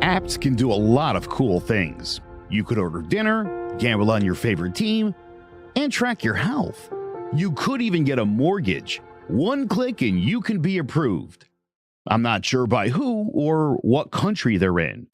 Apps can do a lot of cool things. You could order dinner, gamble on your favorite team, and track your health. You could even get a mortgage. One click and you can be approved. I'm not sure by who or what country they're in.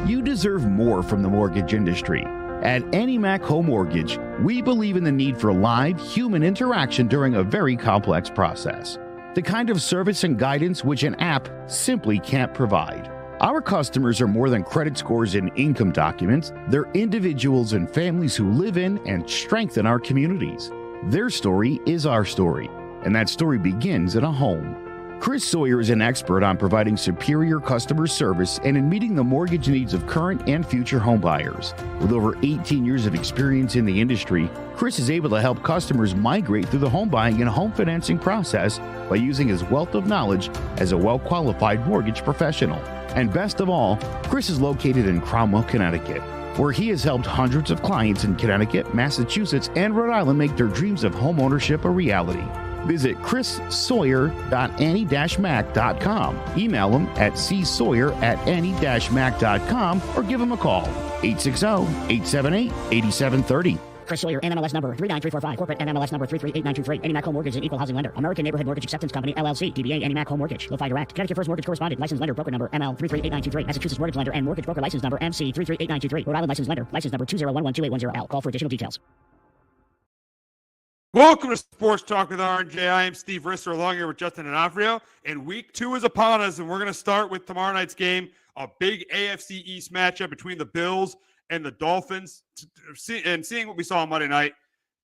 You deserve more from the mortgage industry. At AnyMac Home Mortgage, we believe in the need for live human interaction during a very complex process. The kind of service and guidance which an app simply can't provide. Our customers are more than credit scores and income documents. They're individuals and families who live in and strengthen our communities. Their story is our story, and that story begins in a home. Chris Sawyer is an expert on providing superior customer service and in meeting the mortgage needs of current and future homebuyers. With over 18 years of experience in the industry, Chris is able to help customers migrate through the home buying and home financing process by using his wealth of knowledge as a well-qualified mortgage professional. And best of all, Chris is located in Cromwell, Connecticut, where he has helped hundreds of clients in Connecticut, Massachusetts, and Rhode Island make their dreams of homeownership a reality. Visit chrissawyer.any-mac.com. Email him at csawyer@any-mac.com or give him a call, 860-878-8730. Chris Sawyer, NMLS number 39345, corporate NMLS number 338923. AnyMac Home Mortgage is an equal housing lender. American Neighborhood Mortgage Acceptance Company, LLC. DBA AnyMac Home Mortgage. Lo-Fi Direct. Connecticut First Mortgage Correspondent. License lender. Broker number ML 338923. Massachusetts Mortgage Lender and Mortgage Broker License number MC 338923. Rhode Island License Lender. License number 201128110L. Call for additional details. Welcome to Sports Talk with R&J. I am Steve Risser, along here with Justin and Afrio, and Week 2 is upon us, and we're going to start with tomorrow night's game, a big AFC East matchup between the Bills and the Dolphins. And seeing what we saw on Monday night,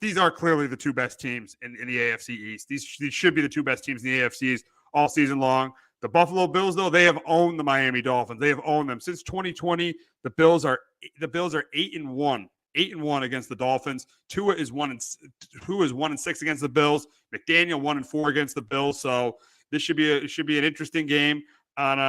these are clearly the two best teams in the AFC East. These should be the two best teams in the AFCs all season long. The Buffalo Bills, though, they have owned the Miami Dolphins. They have owned them since 2020. The Bills are 8-1. 8-1 against the Dolphins. Tua is 1-6 against the Bills. McDaniel 1-4 against the Bills. So this should be an interesting game on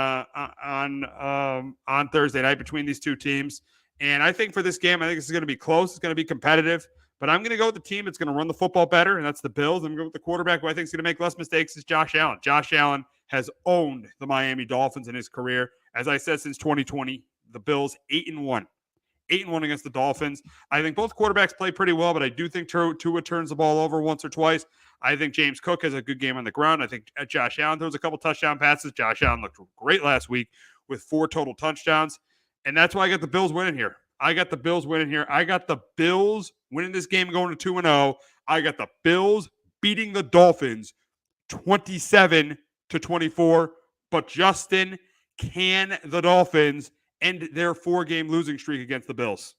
Thursday night between these two teams. And I think for this game, I think it's going to be close. It's going to be competitive. But I'm going to go with the team that's going to run the football better, and that's the Bills. I'm going to go with the quarterback who I think is going to make less mistakes is Josh Allen. Josh Allen has owned the Miami Dolphins in his career. As I said, since 2020, the Bills 8-1. 8-1 against the Dolphins. I think both quarterbacks play pretty well, but I do think Tua turns the ball over once or twice. I think James Cook has a good game on the ground. I think Josh Allen throws a couple touchdown passes. Josh Allen looked great last week with 4 total touchdowns, and that's why I got the Bills winning here. I got the Bills winning this game going to 2-0. I got the Bills beating the Dolphins 27-24. But Justin, can the Dolphins end their 4-game losing streak against the Bills?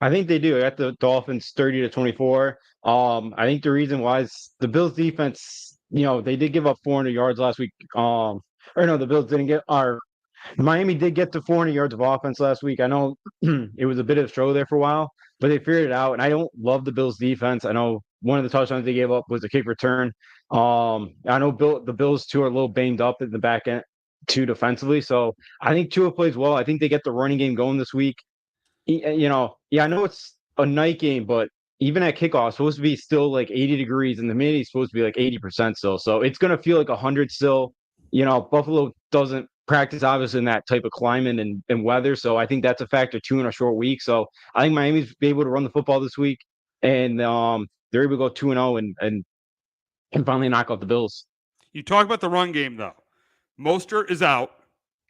I think they do. I got the Dolphins 30-24. I think the reason why is the Bills defense, they did give up 400 yards last week. The Bills didn't get Miami did get to 400 yards of offense last week. I know it was a bit of a struggle there for a while, but they figured it out. And I don't love the Bills defense. I know one of the touchdowns they gave up was a kick return. I know the Bills too are a little banged up at the back end too defensively. So I think Tua plays well. I think they get the running game going this week. I know it's a night game, but even at kickoff, it's supposed to be still like 80 degrees, and the humidity is supposed to be like 80% still. So it's going to feel like 100 still. Buffalo doesn't practice obviously in that type of climate and weather. So I think that's a factor too in a short week. So I think Miami's be able to run the football this week, and they're able to go 2-0 and finally knock out the Bills. You talk about the run game though. Mostert is out,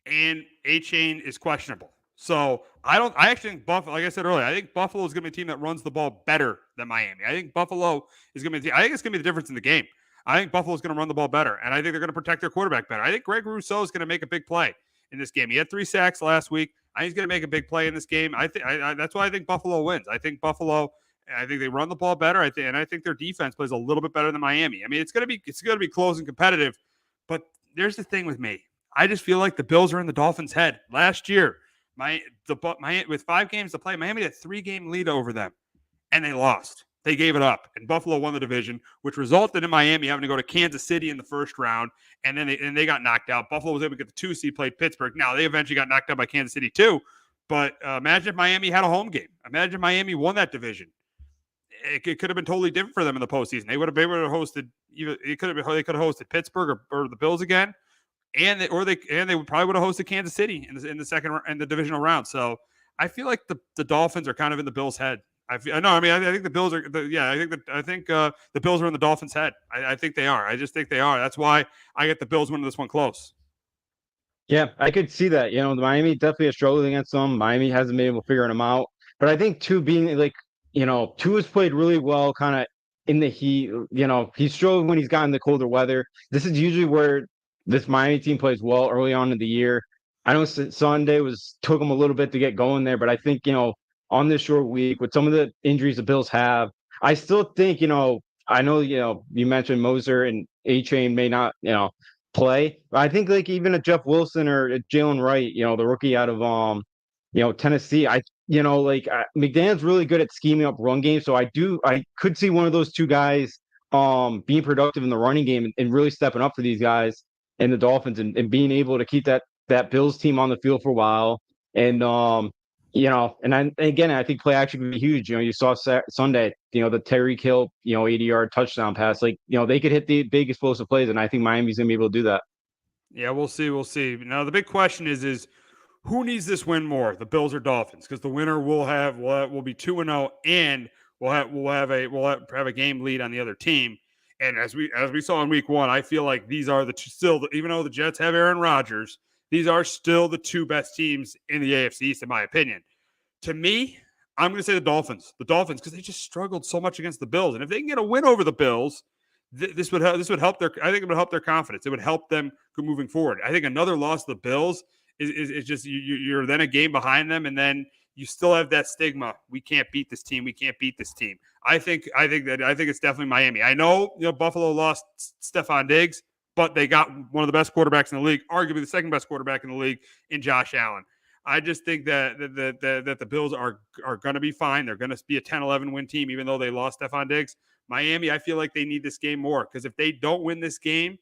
and A-Chain is questionable. So I actually think Buffalo, like I said earlier, I think Buffalo is going to be a team that runs the ball better than Miami. I think Buffalo is going to be, I think it's going to be the difference in the game. I think Buffalo is going to run the ball better, and I think they're going to protect their quarterback better. I think Greg Rousseau is going to make a big play in this game. He had 3 sacks last week. I think he's going to make a big play in this game. That's why I think Buffalo wins. I think they run the ball better. I think their defense plays a little bit better than Miami. I mean, it's going to be close and competitive. But there's the thing with me. I just feel like the Bills are in the Dolphins' head. Last year, with 5 games to play, Miami had a 3-game lead over them, and they lost. They gave it up, and Buffalo won the division, which resulted in Miami having to go to Kansas City in the first round, and then they got knocked out. Buffalo was able to get the 2 seed, played Pittsburgh. Now, they eventually got knocked out by Kansas City too, but imagine if Miami had a home game. Imagine if Miami won that division. It could have been totally different for them in the postseason. They would have hosted. They could have hosted Pittsburgh or the Bills again. and they would probably would have hosted Kansas City in the second in the divisional round. So I feel like the Dolphins are kind of in the Bills' head. I think the Bills are. I think the Bills are in the Dolphins' head. I think they are. I just think they are. That's why I get the Bills winning this one close. Yeah, I could see that. You know, Miami definitely has struggled against them. Miami hasn't been able to figure them out. But I think two being like, you know, two has played really well kind of in the heat. You know, he's struggled when he's gotten the colder weather. This is usually where this Miami team plays well early on in the year. I know Sunday took them a little bit to get going there, but I think, you know, on this short week with some of the injuries the Bills have, I still think, you know, I know, you know, you mentioned Moser and A-Chain may not, you know, play. I think like even a Jeff Wilson or a Jalen Wright, you know, the rookie out of you know, Tennessee. McDaniel's really good at scheming up run games, so I could see one of those two guys being productive in the running game and really stepping up for these guys and the Dolphins and being able to keep that Bills team on the field for a while. And you know, again, I think play action could be huge. You know, you saw Sunday, you know, the Tyreek Hill, you know, 80-yard touchdown pass. Like, you know, they could hit the big explosive plays, and I think Miami's gonna be able to do that. Yeah, we'll see. We'll see. Now the big question is who needs this win more, the Bills or Dolphins? Because the winner will be 2-0, and we'll have a game lead on the other team. And as we saw in Week 1, I feel like these are even though the Jets have Aaron Rodgers, these are still the two best teams in the AFC East, in my opinion. To me, I'm going to say the Dolphins. The Dolphins, because they just struggled so much against the Bills, and if they can get a win over the Bills, this would help their. I think it would help their confidence. It would help them moving forward. I think another loss to the Bills is just you're then a game behind them, and then you still have that stigma. We can't beat this team. We can't beat this team. I think it's definitely Miami. I know, you know, Buffalo lost Stephon Diggs, but they got one of the best quarterbacks in the league, arguably the second best quarterback in the league, in Josh Allen. I just think that the Bills are going to be fine. They're going to be a 10-11 win team, even though they lost Stephon Diggs. Miami, I feel like they need this game more, because if they don't win this game,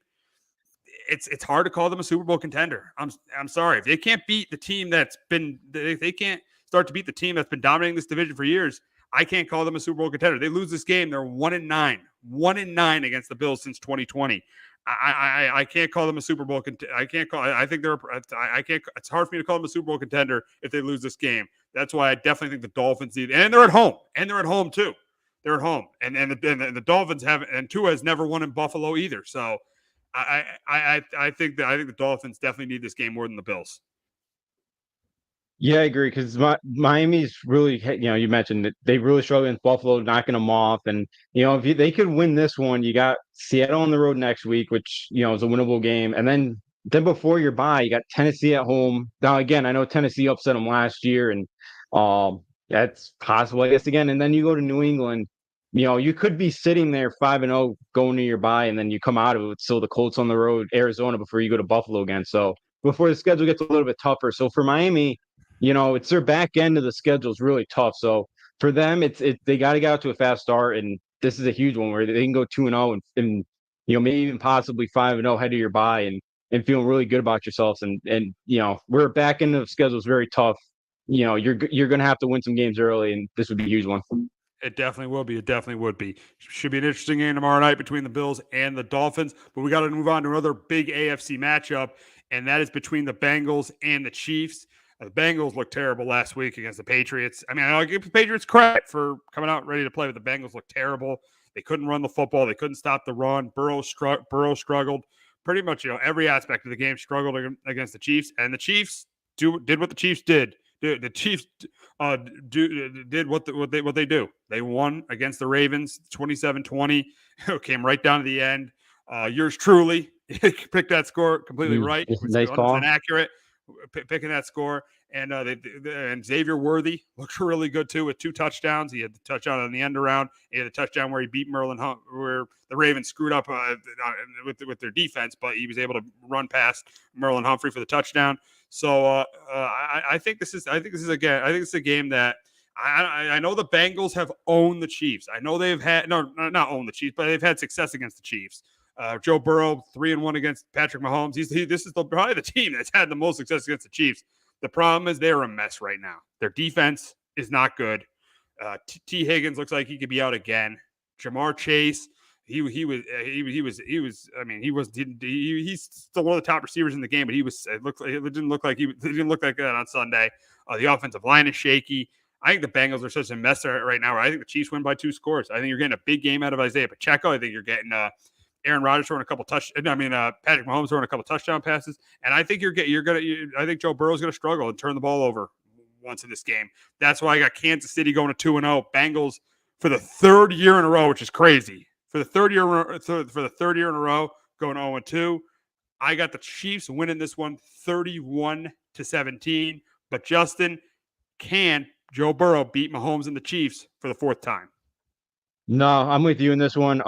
it's hard to call them a Super Bowl contender. I'm sorry. If they can't beat the team they can't start to beat the team that's been dominating this division for years, I can't call them a Super Bowl contender. They lose this game, they're 1-9. 1-9 against the Bills since 2020. I can't call them a Super Bowl contender. It's hard for me to call them a Super Bowl contender if they lose this game. That's why I definitely think the Dolphins need, and they're at home. And they're at home too. They're at home. And the Dolphins haven't, and Tua has never won in Buffalo either. So I think the Dolphins definitely need this game more than the Bills. Yeah, I agree, because Miami's really, you know, you mentioned that they really struggled against Buffalo, knocking them off. And, you know, if they could win this one, you got Seattle on the road next week, which, you know, is a winnable game. And then before your bye, you got Tennessee at home. Now, again, I know Tennessee upset them last year, and that's possible, I guess, again. And then you go to New England. You know, you could be sitting there 5-0 going to your bye, and then you come out of it with still the Colts on the road, Arizona, before you go to Buffalo again. So before the schedule gets a little bit tougher. So for Miami, you know, it's their back end of the schedule is really tough. So for them, they got to get out to a fast start, and this is a huge one where they can go 2-0 and you know, maybe even possibly 5-0 head of your bye and feeling really good about yourselves. And you know, we're back end of the schedule is very tough. You know, you're going to have to win some games early, and this would be a huge one. It definitely will be. It definitely would be. Should be an interesting game tomorrow night between the Bills and the Dolphins. But we got to move on to another big AFC matchup, and that is between the Bengals and the Chiefs. The Bengals looked terrible last week against the Patriots. I mean, I'll give the Patriots credit for coming out ready to play, but the Bengals looked terrible. They couldn't run the football. They couldn't stop the run. Burrow struggled. Pretty much, you know, every aspect of the game struggled against the Chiefs, and the Chiefs did what the Chiefs did. The Chiefs did what they do. They won against the Ravens 27-20. Came right down to the end. Yours truly picked that score completely right. It was nice call. Inaccurate picking that score. And and Xavier Worthy looked really good too with 2 touchdowns. He had the touchdown on the end around. He had a touchdown where he beat Merlin Hunt, where the Ravens screwed up with their defense, but he was able to run past Merlin Humphrey for the touchdown. So I think this is a game that I know the Bengals have owned the Chiefs. I know they've had not owned the Chiefs, but they've had success against the Chiefs. Joe Burrow 3-1 against Patrick Mahomes. This is probably the team that's had the most success against the Chiefs. The problem is they're a mess right now. Their defense is not good. T. Higgins looks like he could be out again. Jamar Chase I mean, he's still one of the top receivers in the game, but it didn't look like that on Sunday. The offensive line is shaky. I think the Bengals are such a mess right now. I think the Chiefs win by 2 scores. I think you're getting a big game out of Isaiah Pacheco. I think you're getting Aaron Rodgers throwing a couple Patrick Mahomes throwing a couple touchdown passes, and I think I think Joe Burrow's going to struggle and turn the ball over once in this game. That's why I got Kansas City going to 2-0. Bengals for the 3rd year in a row, which is crazy. For the third year in a row, going 0-2. I got the Chiefs winning this one 31-17. But Justin, can Joe Burrow beat Mahomes and the Chiefs for the 4th time? No, I'm with you in this one.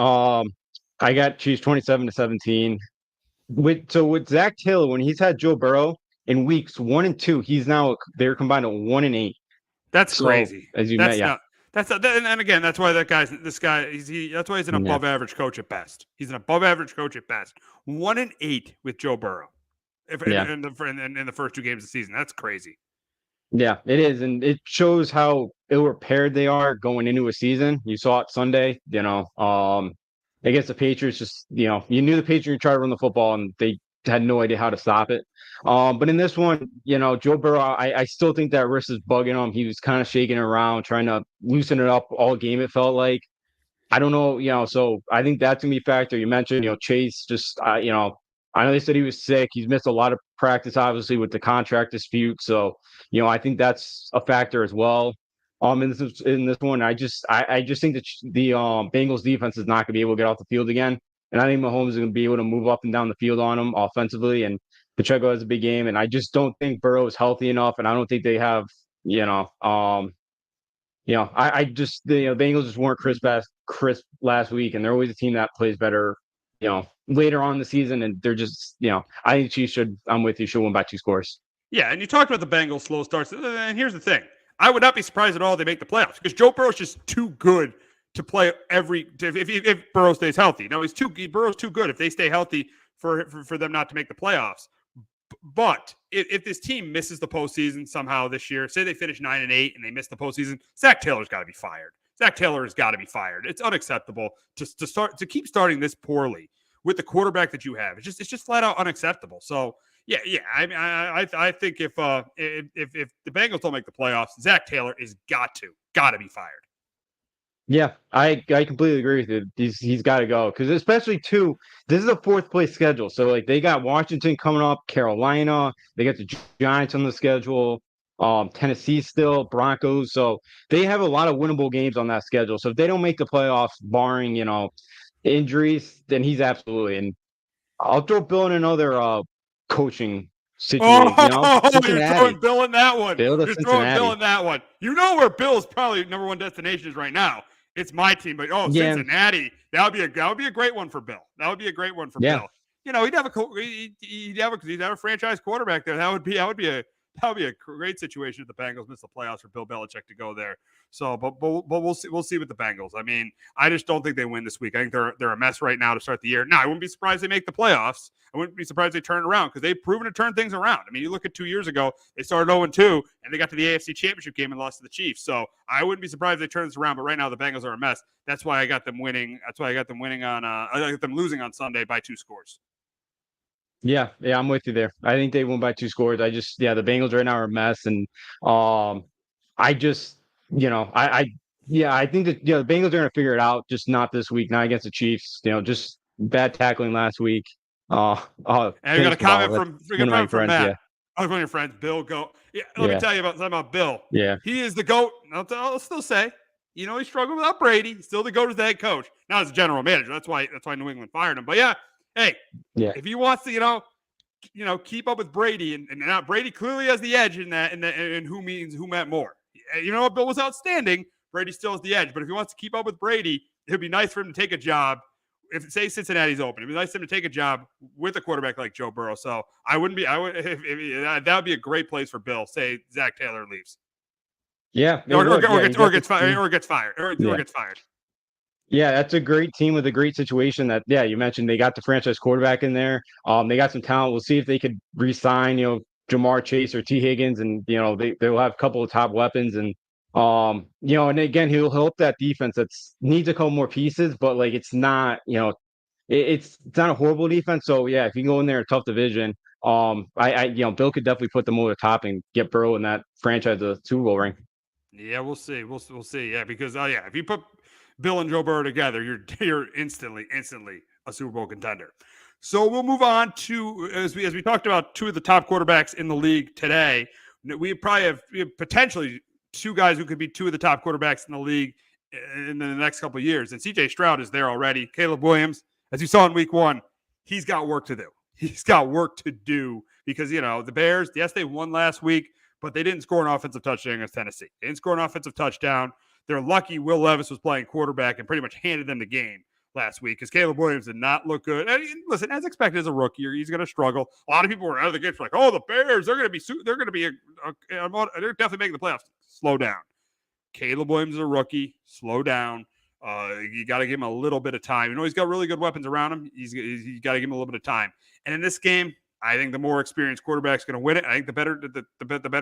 I got Chiefs 27-17. With Zach Taylor, when he's had Joe Burrow in weeks 1 and 2, they're combined at 1-8. That's crazy. As you met, yeah. And again, that's why that's why he's an above average coach at best. He's an above average coach at best. 1-8 with Joe Burrow in the first 2 games of the season. That's crazy. Yeah, it is, and it shows how ill-prepared they are going into a season. You saw it Sunday, against the Patriots. Just you knew the Patriots tried to run the football, and they had no idea how to stop it. But in this one, Joe Burrow, I still think that wrist is bugging him. He was kind of shaking it around, trying to loosen it up all game. It felt like, I don't know, so I think that's gonna be a factor. You mentioned, Chase, just I know they said he was sick. He's missed a lot of practice, obviously, with the contract dispute. So, I think that's a factor as well. In this one, I just think that the Bengals defense is not going to be able to get off the field again, and I think Mahomes is going to be able to move up and down the field on them offensively. And Pacheco has a big game, and I just don't think Burrow is healthy enough, and I don't think they have, the Bengals just weren't crisp last week, and they're always a team that plays better, later on in the season, and they're just, I think Chiefs should win by 2 scores. Yeah, and you talked about the Bengals' slow starts, and here's the thing. I would not be surprised at all if they make the playoffs because Joe Burrow's just too good to play if Burrow stays healthy. No, Burrow's too good if they stay healthy for them not to make the playoffs. But if this team misses the postseason somehow this year, say they finish 9-8 and they miss the postseason, Zach Taylor's got to be fired. Zach Taylor has got to be fired. It's unacceptable to keep starting this poorly with the quarterback that you have. It's just flat out unacceptable. So yeah. I mean, I think if the Bengals don't make the playoffs, Zach Taylor is got to be fired. Yeah, I completely agree with you. He's got to go because especially too, this is a 4th place schedule. So like they got Washington coming up, Carolina, they got the Giants on the schedule, Tennessee still, Broncos. So they have a lot of winnable games on that schedule. So if they don't make the playoffs, barring injuries, then he's absolutely. And I'll throw Bill in another coaching situation. You're throwing Bill in that one. You're throwing Bill in that one. You know where Bill's probably number 1 destination is right now. It's my team, but Cincinnati. That would be a great one for Bill. That would be a great one for Bill. He'd have a franchise quarterback there. That would be a great situation if the Bengals miss the playoffs for Bill Belichick to go there. So, but we'll see with the Bengals. I mean, I just don't think they win this week. I think they're a mess right now to start the year. Now, I wouldn't be surprised they make the playoffs. I wouldn't be surprised they turn it around because they've proven to turn things around. I mean, you look at 2 years ago, they started 0-2 and they got to the AFC Championship game and lost to the Chiefs. So I wouldn't be surprised if they turn this around. But right now, the Bengals are a mess. That's why I got them winning. That's why I got them winning I got them losing on Sunday by 2 scores. Yeah, I'm with you there. I think they won by 2 scores. The Bengals right now are a mess, and I just, I think that the Bengals are going to figure it out, just not this week, not against the Chiefs. Just bad tackling last week. And I got a comment from Matt. Yeah. One of your friends, Bill Goat. Yeah, let me tell you something about Bill. Yeah, he is the GOAT. I'll still say, he struggled without Brady. He's still the GOAT as the head coach. Now as a general manager. That's why New England fired him. But yeah. Hey, if he wants to, keep up with Brady, and now Brady clearly has the edge in that, and who meant more. Bill was outstanding. Brady still has the edge, but if he wants to keep up with Brady, it'd be nice for him to take a job. If say Cincinnati's open, it'd be nice for him to take a job with a quarterback like Joe Burrow. So that would be a great place for Bill. Say Zach Taylor leaves. Yeah, or gets fired. Yeah, that's a great team with a great situation that, you mentioned they got the franchise quarterback in there. They got some talent. We'll see if they could re-sign, Jamar Chase or T. Higgins, and, they'll have a couple of top weapons. And And again, he'll help that defense that's needs a couple more pieces, but like it's not, it's not a horrible defense. So yeah, if you go in there a tough division, Bill could definitely put them over the top and get Burrow in that franchise a Super Bowl ring. Yeah, we'll see. We'll see. Yeah, because if you put Bill and Joe Burrow together, you're instantly a Super Bowl contender. So we'll move on to as we talked about two of the top quarterbacks in the league today. We probably have potentially two guys who could be two of the top quarterbacks in the league in the next couple of years. And CJ Stroud is there already. Caleb Williams, as you saw in week 1, he's got work to do. He's got work to do because, the Bears, yes, they won last week, but they didn't score an offensive touchdown against Tennessee. They didn't score an offensive touchdown. They're lucky Will Levis was playing quarterback and pretty much handed them the game last week because Caleb Williams did not look good. And listen, as expected as a rookie, he's going to struggle. A lot of people were out of the gates like, "Oh, the Bears, they're going to be they're definitely making the playoffs." Slow down. Caleb Williams is a rookie. Slow down. You got to give him a little bit of time. He's got really good weapons around him. You got to give him a little bit of time. And in this game, I think the more experienced quarterback's going to win it. I think the better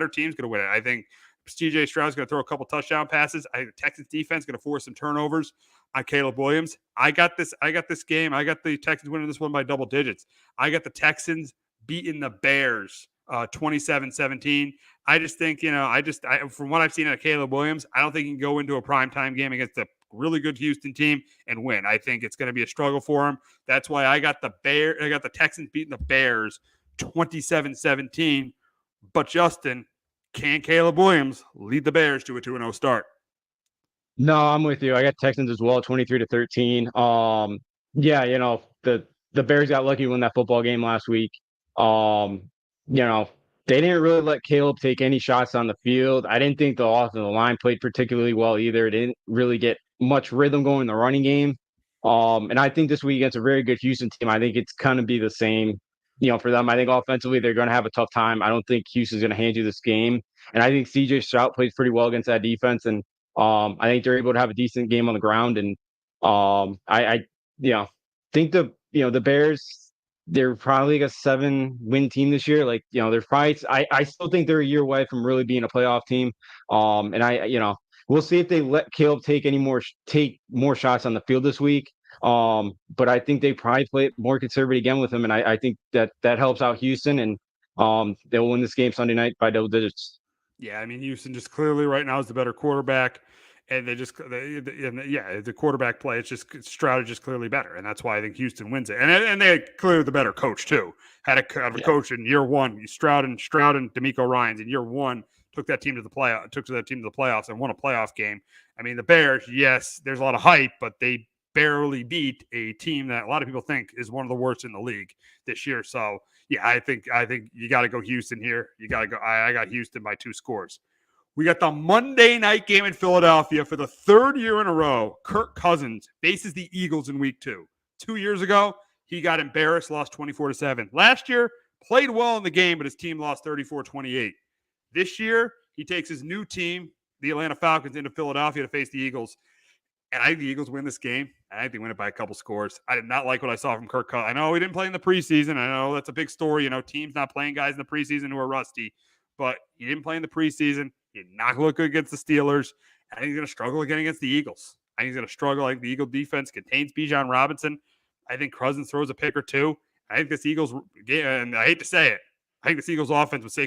team's going to win it. I think CJ Stroud's going to throw a couple touchdown passes. I think the Texans defense is going to force some turnovers on Caleb Williams. I got this game. I got the Texans winning this one by double digits. I got the Texans beating the Bears 27-17. I just think, from what I've seen out of Caleb Williams, I don't think he can go into a primetime game against a really good Houston team and win. I think it's going to be a struggle for him. That's why I got the Texans beating the Bears 27-17. But Justin, can Caleb Williams lead the Bears to a 2-0 start? No, I'm with you. I got Texans as well, 23-13. The Bears got lucky to win that football game last week. They didn't really let Caleb take any shots on the field. I didn't think the offensive line played particularly well either. They didn't really get much rhythm going in the running game. And I think this week against a very good Houston team, I think it's going to be the same, for them. I think offensively they're going to have a tough time. I don't think Houston's going to hand you this game. And I think CJ Stroud plays pretty well against that defense. And I think they're able to have a decent game on the ground. And I think the Bears, they're probably a 7-win team this year. Their fights. I still think they're a year away from really being a playoff team. We'll see if they let Caleb take more shots on the field this week. But I think they probably play more conservative again with him, and I think that helps out Houston, and they'll win this game Sunday night by double digits. Yeah, I mean Houston just clearly right now is the better quarterback. And the quarterback play, it's just Stroud is just clearly better, and that's why I think Houston wins it. And they clearly the better coach too. Had a coach in year 1, Stroud and DeMeco Ryans in year 1 took that team to the playoffs and won a playoff game. I mean the Bears, yes, there's a lot of hype, but they barely beat a team that a lot of people think is one of the worst in the league this year. So yeah, I think you got to go Houston here. You got to go. I got Houston by 2 scores. We got the Monday night game in Philadelphia for the 3rd year in a row. Kirk Cousins faces the Eagles in week 2. 2 years ago, he got embarrassed, lost 24-7. Last year, played well in the game, but his team lost 34-28. This year, he takes his new team, the Atlanta Falcons, into Philadelphia to face the Eagles. And I think the Eagles win this game. I think they win it by a couple scores. I did not like what I saw from Kirk Cousins. I know he didn't play in the preseason. I know that's a big story. Teams not playing guys in the preseason who are rusty. But he didn't play in the preseason. He did not look good against the Steelers. I think he's going to struggle again against the Eagles. I think he's going to struggle. I think the Eagle defense contains Bijan Robinson. I think Cousins throws a pick or two. I think this Eagles game, and I hate to say it, I think this Eagles offense with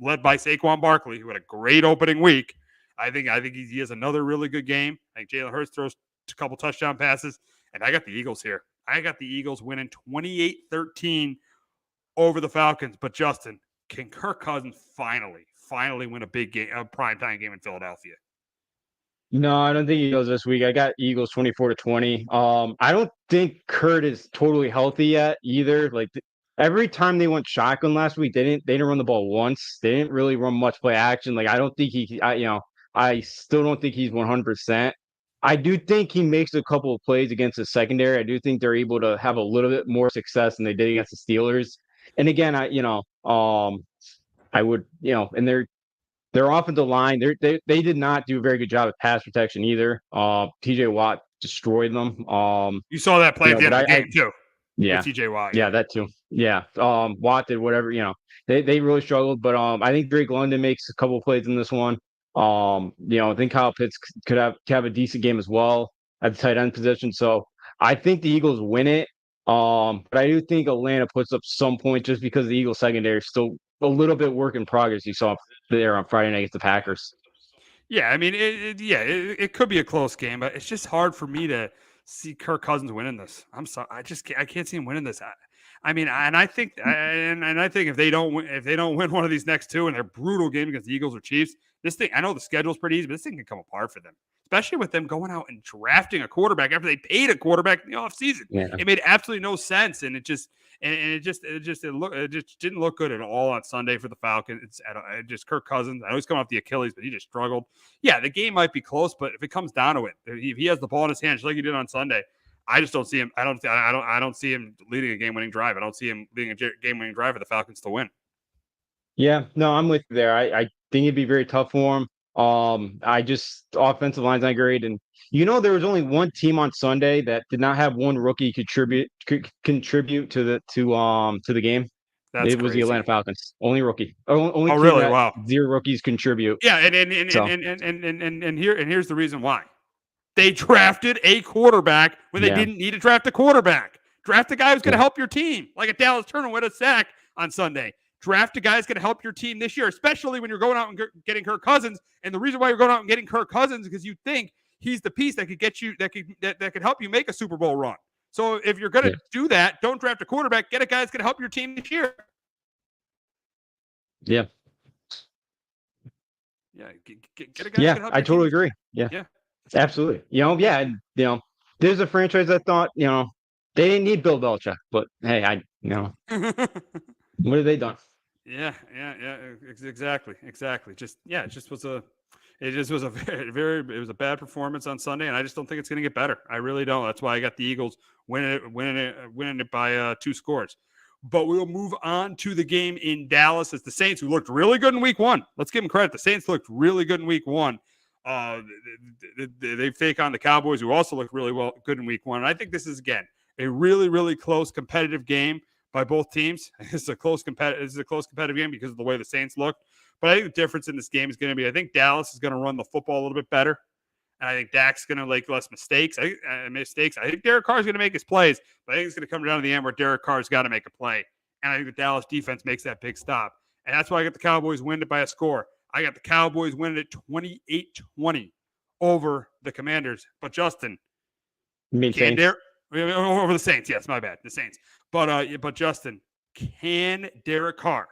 led by Saquon Barkley, who had a great opening week. I think he has another really good game. I think Jalen Hurts throws a couple touchdown passes, and I got the Eagles here. I got the Eagles winning 28-13 over the Falcons. But Justin, can Kirk Cousins finally win a big game, a primetime game in Philadelphia? No, I don't think he goes this week. I got Eagles 24-20. I don't think Kurt is totally healthy yet either. Every time they went shotgun last week, they didn't run the ball once. They didn't really run much play action. I don't think I still don't think he's 100%. I do think he makes a couple of plays against the secondary. I do think they're able to have a little bit more success than they did against the Steelers. And again, I would, and their offensive line, they did not do a very good job of pass protection either. TJ Watt destroyed them. You saw that play at the end of the game too. Yeah. TJ Watt. Yeah, that too. Yeah. Watt did whatever, they really struggled. But I think Drake London makes a couple of plays in this one. I think Kyle Pitts could have a decent game as well at the tight end position. So I think the Eagles win it. But I do think Atlanta puts up some point just because the Eagles secondary is still a little bit work in progress. You saw there on Friday night against the Packers. Yeah, I mean, it could be a close game, but it's just hard for me to see Kirk Cousins winning this. I'm sorry, I can't see him winning this. I mean, and I think if they don't win one of these next two and they're brutal game against the Eagles or Chiefs, this thing, I know the schedule's pretty easy, but this thing can come apart for them, especially with them going out and drafting a quarterback after they paid a quarterback in the offseason. Yeah. It made absolutely no sense, and it just didn't look good at all on Sunday for the Falcons. It's just Kirk Cousins. I know he's coming off the Achilles, but he just struggled. Yeah, the game might be close, but if it comes down to it, if he has the ball in his hands like he did on Sunday, I just don't see him. I don't see him leading a game-winning drive. I don't see him leading a game-winning drive for the Falcons to win. Yeah, no, I'm with you there. I think it'd be very tough for him. Offensive line's not great, and there was only one team on Sunday that did not have one rookie contribute to the game. That's it was crazy. The Atlanta Falcons. Only rookie. Only team really? that Wow. 0 rookies contribute. Yeah, and here's the reason why. They drafted a quarterback when they didn't need to draft a quarterback. Draft a guy who's going to help your team, like a Dallas Turner with a sack on Sunday. Draft a guy who's going to help your team this year, especially when you're going out and getting Kirk Cousins. And the reason why you're going out and getting Kirk Cousins is because you think he's the piece that could get you that could help you make a Super Bowl run. So if you're going to do that, don't draft a quarterback. Get a guy that's going to help your team this year. Yeah. Yeah. Get a guy. Yeah, I totally agree. Yeah. Absolutely. There's a franchise that thought, they didn't need Bill Belichick, but hey, what have they done? Yeah, exactly. It just was a it was a bad performance on Sunday, and I just don't think it's going to get better. I really don't. That's why I got the Eagles winning it by 2 scores. But we'll move on to the game in Dallas. It's the Saints, who looked really good in week 1. Let's give them credit. The Saints looked really good in week 1. They fake on the Cowboys, who also looked really good in week 1. And I think this is, again, a really, really close competitive game by both teams. This is a close competitive game because of the way the Saints looked. But I think the difference in this game is going to be, I think Dallas is going to run the football a little bit better. And I think Dak's going to make less mistakes. I think Derek Carr is going to make his plays, but I think it's going to come down to the end where Derek Carr's got to make a play. And I think the Dallas defense makes that big stop. And that's why I got the Cowboys winning by a score. I got the Cowboys winning it 28-20 over the Commanders. But Justin, you mean Saints? Over the Saints. Yes, my bad. The Saints. But Justin, can Derek Carr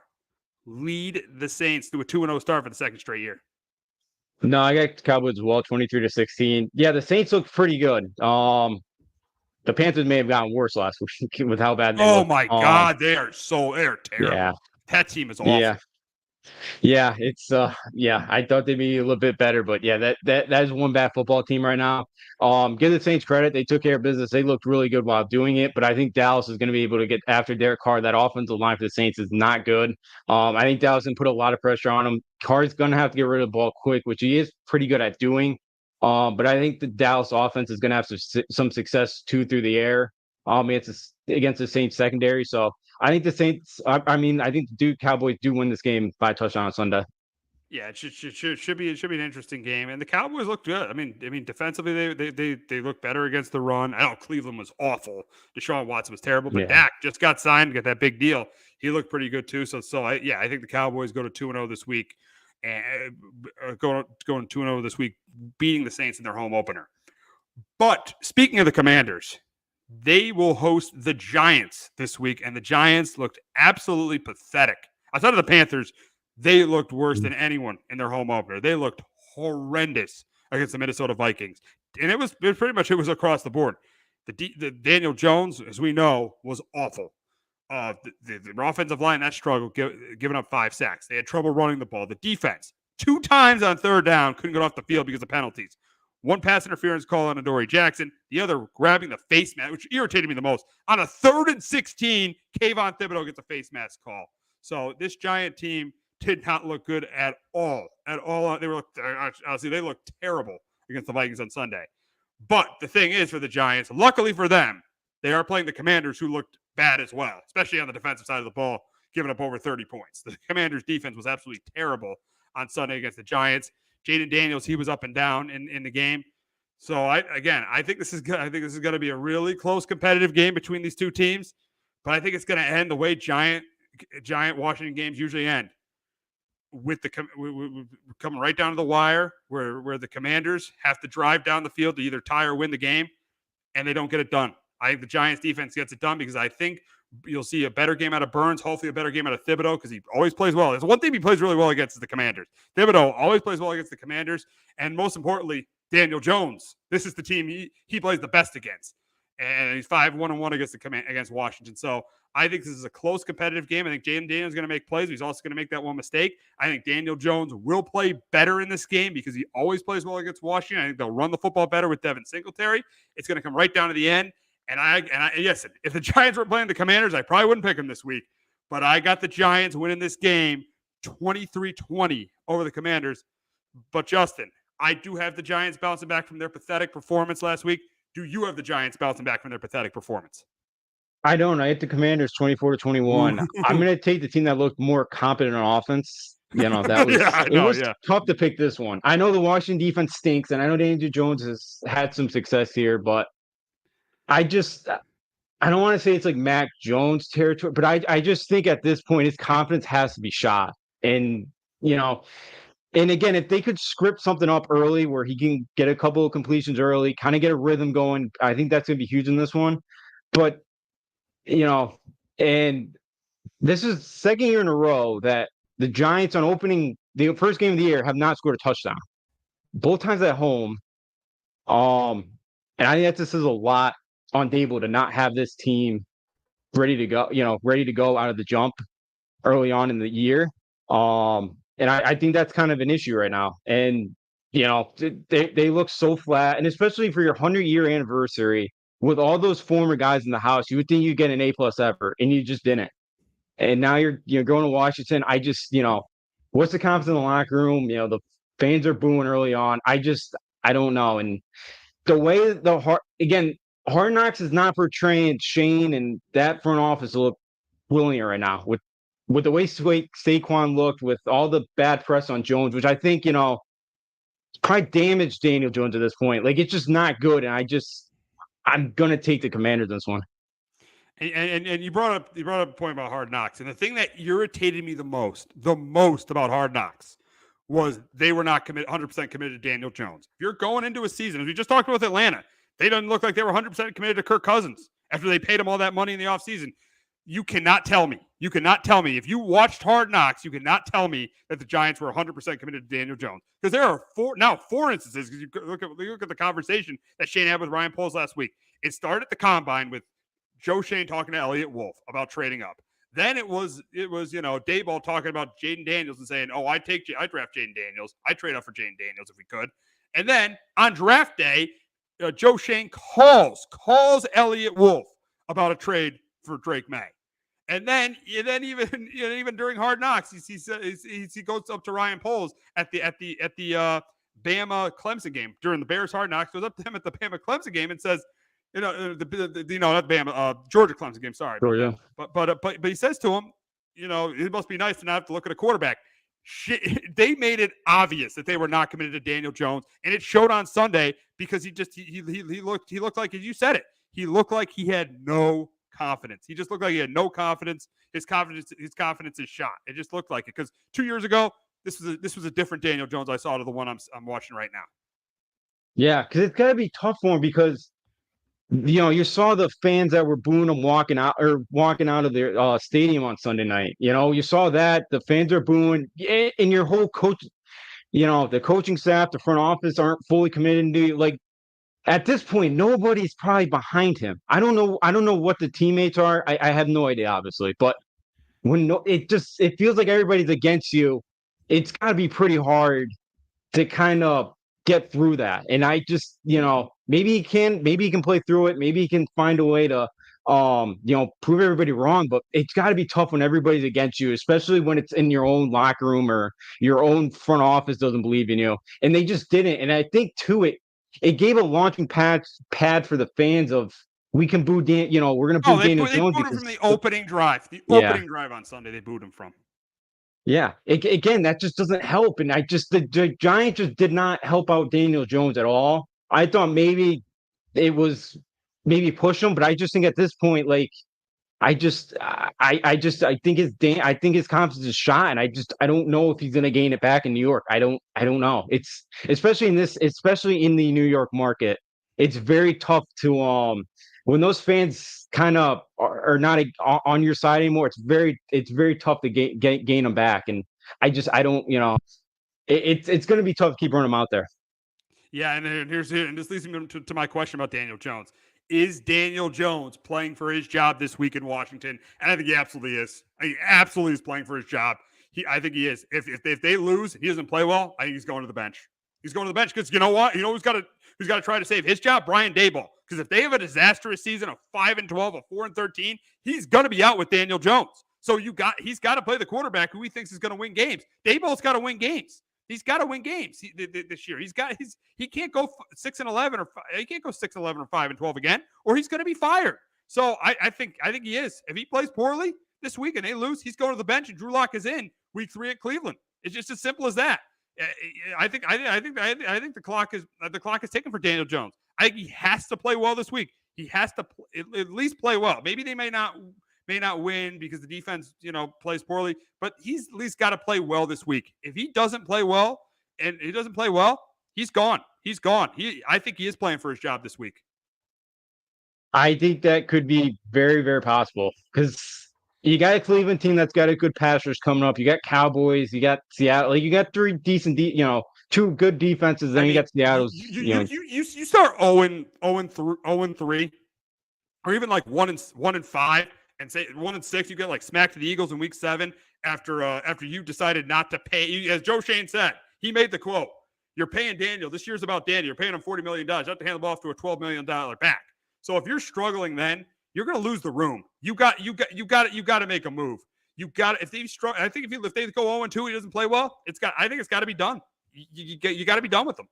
lead the Saints to a 2-0 start for the second straight year? No, I got the Cowboys as well, 23-16. Yeah, the Saints look pretty good. The Panthers may have gotten worse last week with how bad they look. Oh my God, they're terrible. Yeah. That team is awful. Yeah, it's I thought they'd be a little bit better, but yeah, that is one bad football team right now. Give the Saints credit; they took care of business. They looked really good while doing it, but I think Dallas is going to be able to get after Derek Carr. That offensive line for the Saints is not good. I think Dallas can put a lot of pressure on him. Carr's going to have to get rid of the ball quick, which he is pretty good at doing. But I think the Dallas offense is going to have some success too through the air. It's against the Saints secondary, so. I think the Saints. I think the Cowboys do win this game by a touchdown on Sunday. Yeah, it should be an interesting game, and the Cowboys look good. I mean, defensively they look better against the run. I know Cleveland was awful. Deshaun Watson was terrible, but Dak just got signed, got that big deal. He looked pretty good too. So I think the Cowboys go to 2-0 this week, and going 2-0 this week, beating the Saints in their home opener. But speaking of the Commanders, they will host the Giants this week, and the Giants looked absolutely pathetic. Outside of the Panthers, they looked worse than anyone in their home opener. They looked horrendous against the Minnesota Vikings, and it was across the board. The Daniel Jones, as we know, was awful. The offensive line, that struggled, giving up 5 sacks. They had trouble running the ball. The defense, 2 times on third down, couldn't get off the field because of penalties. 1 pass interference call on Adoree Jackson. The other grabbing the face mask, which irritated me the most. On a 3rd and 16, Kayvon Thibodeau gets a face mask call. So this Giant team did not look good at all. They looked terrible against the Vikings on Sunday. But the thing is, for the Giants, luckily for them, they are playing the Commanders, who looked bad as well, especially on the defensive side of the ball, giving up over 30 points. The Commanders' defense was absolutely terrible on Sunday against the Giants. Jaden Daniels, he was up and down in the game. So I think this is good. I think this is going to be a really close competitive game between these two teams, but I think it's going to end the way giant Washington games usually end, with the coming right down to the wire, where the Commanders have to drive down the field to either tie or win the game, and they don't get it done. I think the Giants defense gets it done because I think you'll see a better game out of Burns, hopefully a better game out of Thibodeau, because he always plays well. There's one thing he plays really well against is the Commanders. Thibodeau always plays well against the Commanders, and most importantly, Daniel Jones. This is the team he plays the best against, and he's 5-1-1 against Washington. So I think this is a close competitive game. I think Jaden Daniels is going to make plays. But he's also going to make that one mistake. I think Daniel Jones will play better in this game because he always plays well against Washington. I think they'll run the football better with Devin Singletary. It's going to come right down to the end. And yes, if the Giants were playing the Commanders, I probably wouldn't pick them this week. But I got the Giants winning this game 23-20 over the Commanders. But Justin, I do have the Giants bouncing back from their pathetic performance last week. Do you have the Giants bouncing back from their pathetic performance? I don't. I hit the Commanders 24-21. I'm going to take the team that looked more competent on offense. That was tough to pick this one. I know the Washington defense stinks, and I know Daniel Jones has had some success here, but I don't want to say it's like Mac Jones territory, but I just think at this point his confidence has to be shot. And, and again, if they could script something up early where he can get a couple of completions early, kind of get a rhythm going, I think that's going to be huge in this one. But, and this is the second year in a row that the Giants on opening the first game of the year have not scored a touchdown. Both times at home. And I think that this is a lot on Dable to not have this team ready to go out of the jump early on in the year. And I think that's kind of an issue right now. And, they look so flat. And especially for your 100-year anniversary, with all those former guys in the house, you would think you'd get an A+ effort, and you just didn't. And now you're going to Washington. I just, what's the confidence in the locker room? The fans are booing early on. I don't know. And the way Hard Knocks is not portraying Shane and that front office to look brilliant right now with the way Saquon looked, with all the bad press on Jones, which I think, probably damaged Daniel Jones at this point. Like, it's just not good. And I'm going to take the Commanders in this one. And you brought up a point about Hard Knocks. And the thing that irritated me the most about Hard Knocks was they were not 100% committed to Daniel Jones. If you're going into a season, as we just talked about with Atlanta, they don't look like they were 100% committed to Kirk Cousins after they paid him all that money in the offseason. You cannot tell me. If you watched Hard Knocks, you cannot tell me that the Giants were 100% committed to Daniel Jones. Because there are four instances. Because you look at the conversation that Shane had with Ryan Poles last week. It started at the Combine with Joe Shane talking to Elliott Wolf about trading up. Then it was Dayball talking about Jaden Daniels and saying, "Oh, I draft Jaden Daniels. I trade up for Jaden Daniels if we could." And then on draft day, Joe Shane calls Elliott Wolf about a trade for Drake May. And then even during Hard Knocks, he goes up to Ryan Poles at the Bama Clemson game during the Bears Hard Knocks. Goes up to him at the Bama Clemson game and says, not Bama, Georgia Clemson game. Sorry, Georgia. But he says to him, it must be nice to not have to look at a quarterback. They made it obvious that they were not committed to Daniel Jones, and it showed on Sunday because he looked like, as you said it, he looked like he had no confidence. He just looked like he had no confidence. His confidence is shot. It just looked like it, because 2 years ago, this was a different Daniel Jones I saw to the one I'm watching right now. Yeah, because it's got to be tough for him, because you saw the fans that were booing him walking out of their stadium on Sunday night. You saw that the fans are booing, and your whole coach, the coaching staff, the front office aren't fully committed to you. Like, at this point, nobody's probably behind him. I don't know what the teammates are. I have no idea, obviously, but it feels like everybody's against you. It's got to be pretty hard to kind of get through that. And I just, maybe he can play through it. Maybe he can find a way to, prove everybody wrong. But it's got to be tough when everybody's against you, especially when it's in your own locker room or your own front office doesn't believe in you. And they just didn't. And I think too, it gave a launching pad for the fans of, we can boo Dan. We're going to boo Daniel Jones. They booed him from the opening drive. Opening drive on Sunday, they booed him from. Yeah. Again, that just doesn't help. And the Giants just did not help out Daniel Jones at all. I thought maybe it was maybe push him, but I just think at this point, like, I think I think his confidence is shot, and I don't know if he's gonna gain it back in New York. I don't know. It's especially in the New York market. It's very tough to when those fans kind of are not on your side anymore. It's very tough to gain them back, and I don't it's gonna be tough to keep running them out there. Yeah, and this leads me to my question about Daniel Jones. Is Daniel Jones playing for his job this week in Washington? And I think he absolutely is. He absolutely is playing for his job. I think he is. If they lose, he doesn't play well, I think he's going to the bench. He's going to the bench because you know what? You know who's got to try to save his job? Brian Daboll. Because if they have a disastrous season of 5-12, a 4-13, he's going to be out with Daniel Jones. So he's got to play the quarterback who he thinks is going to win games. Daboll's got to win games. He's got to win games this year. He can't go 6-11 or he can't go 6-11 or 5-12 again, or he's going to be fired. So I think he is. If he plays poorly this week and they lose, he's going to the bench and Drew Lock is in week 3 at Cleveland. It's just as simple as that. I think the clock is ticking for Daniel Jones. I think he has to play well this week. He has to at least play well. Maybe they may not win because the defense, plays poorly, but he's at least got to play well this week. If he doesn't play well, he's gone. He's gone. I think he is playing for his job this week. I think that could be very, very possible because you got a Cleveland team that's got a good pass rush coming up. You got Cowboys, you got Seattle. Like you got 3 decent, 2 good defenses. Then you got Seattle's. You start 0-3, or even like 1-5. And say 1-6, you get like smacked to the Eagles in week 7 after you decided not to pay. As Joe Shane said, he made the quote: "You're paying Daniel. This year's about Daniel. You're paying him $40 million. You have to hand the ball off to a $12 million back. So if you're struggling, then you're going to lose the room. You got to make a move. You got if they struggle. I think if they go 0-2, he doesn't play well. I think it's got to be done. You got to be done with them.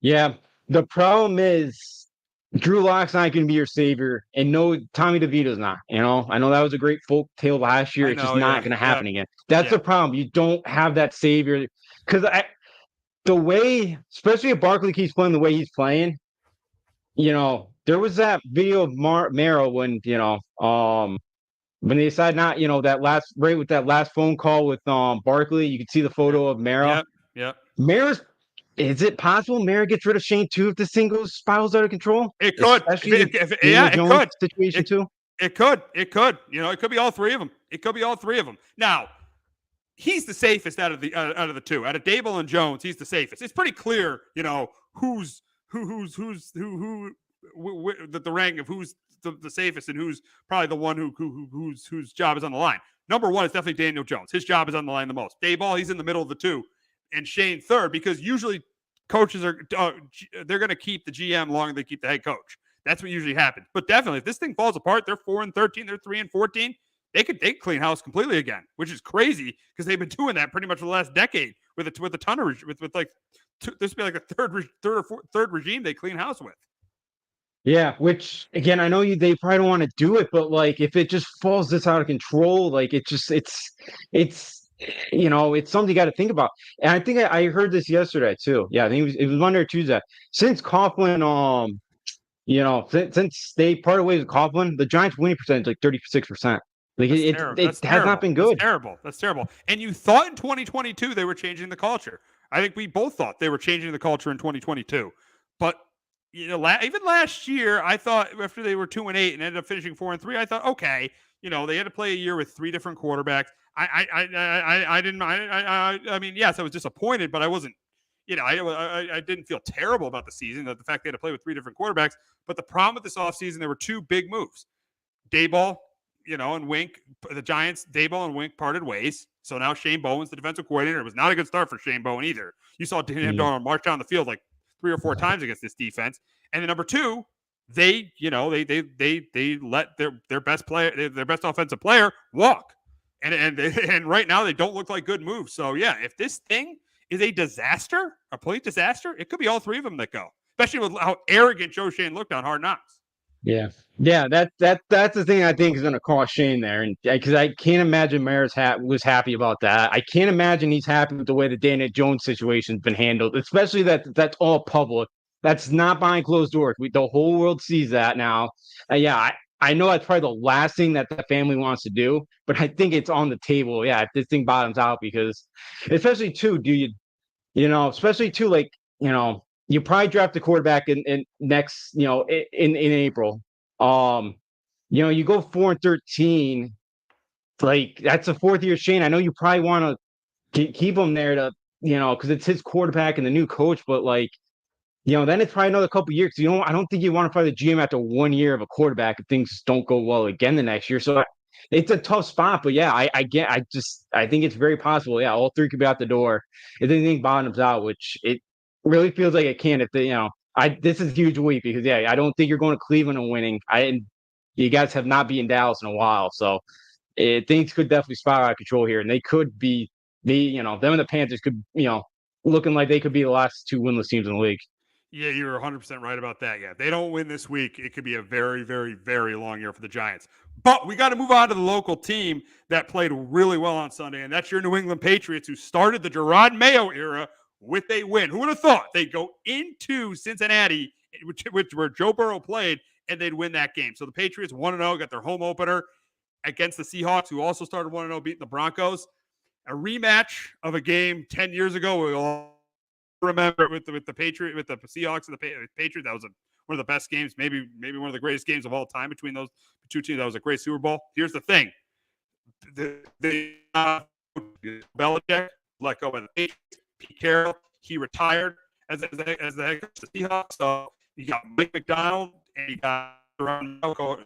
Yeah, the problem is Drew Lock's not going to be your savior, and no, Tommy DeVito's not. I know that was a great folk tale last year. It's just not going to happen again. That's the problem. You don't have that savior because the way, especially if Barkley keeps playing the way he's playing, there was that video of Merrill when they decided not, with that last phone call with Barkley, you could see the photo of Merrill. Yep. Merrill's. Is it possible Mara gets rid of Shane too if this thing spirals out of control? It could. Especially it could. Situation too. It could. It could be all 3 of them. It could be all 3 of them. Now, he's the safest out of the 2. Out of Daboll and Jones, he's the safest. It's pretty clear, who's the rank of who's the safest and who's probably the one whose job is on the line. Number 1 is definitely Daniel Jones. His job is on the line the most. Daboll, he's in the middle of the 2. And Shane 3rd, because usually coaches are they're going to keep the GM longer than they keep the head coach. That's what usually happens. But definitely, if this thing falls apart, they're 4-13, they're 3-14. They could clean house completely again, which is crazy because they've been doing that pretty much for the last decade with a ton of with like this would be like a third regime they clean house with. Yeah, which again, I know they probably don't want to do it, but like if it just falls this out of control, like it's something you got to think about. And I think I heard this yesterday too. Yeah, I think it was Monday or Tuesday. Since Coughlin, since they parted ways with Coughlin, the Giants' winning percentage is like 36%. Like it has not been good. That's terrible. And you thought in 2022 they were changing the culture. I think we both thought they were changing the culture in 2022. But even last year, I thought after they were 2-8 and ended up finishing 4-3, I thought, okay, they had to play a year with 3 different quarterbacks. I mean, yes, I was disappointed, but I wasn't, I didn't feel terrible about the season, the fact they had to play with 3 different quarterbacks. But the problem with this offseason, there were 2 big moves. Daboll, and Wink, the Giants, Daboll and Wink parted ways. So now Shane Bowen's the defensive coordinator. It was not a good start for Shane Bowen either. You saw him march down the field like 3 or 4 times against this defense. And then number 2, they let their best player, their best offensive player walk. And right now they don't look like good moves. So yeah, if this thing is a disaster, a complete disaster, it could be all 3 of them that go. Especially with how arrogant Joe Shane looked on Hard Knocks. Yeah. Yeah, that's the thing I think is going to cause Shane there, and because I can't imagine Maris was happy about that. I can't imagine he's happy with the way the Daniel Jones situation's been handled, especially that's all public. That's not behind closed doors. The whole world sees that now. Yeah, I know that's probably the last thing that the family wants to do, but I think it's on the table. Yeah, if this thing bottoms out, because especially too, especially too, like, you probably draft a quarterback in next, in April. You go 4-13, like that's a fourth year Shane. I know you probably want to keep him there to, because it's his quarterback and the new coach, but like, then it's probably another couple years. I don't think you want to fire the GM after 1 year of a quarterback if things don't go well again the next year. So it's a tough spot, but yeah, I think it's very possible. Yeah, all three could be out the door if anything bottoms out, which it really feels like it can. If they, this is a huge week because yeah, I don't think you're going to Cleveland and winning. You guys have not beaten Dallas in a while, so things could definitely spiral out of control here, and they could them and the Panthers could, looking like they could be the last two winless teams in the league. Yeah, you're 100% right about that. Yeah, if they don't win this week, it could be a very, very, very long year for the Giants. But we got to move on to the local team that played really well on Sunday, and that's your New England Patriots, who started the Gerard Mayo era with a win. Who would have thought they'd go into Cincinnati, where Joe Burrow played, and they'd win that game? So the Patriots 1-0, got their home opener against the Seahawks, who also started 1-0, beating the Broncos. A rematch of a game 10 years ago. We all remember with the Seahawks and the Patriots. That was one of the best games, maybe one of the greatest games of all time between those two teams. That was a great Super Bowl. Here's the thing: Belichick let go of the Patriots. Pete Carroll, he retired as the head coach of the Seahawks. So you got Mike McDonald and you got go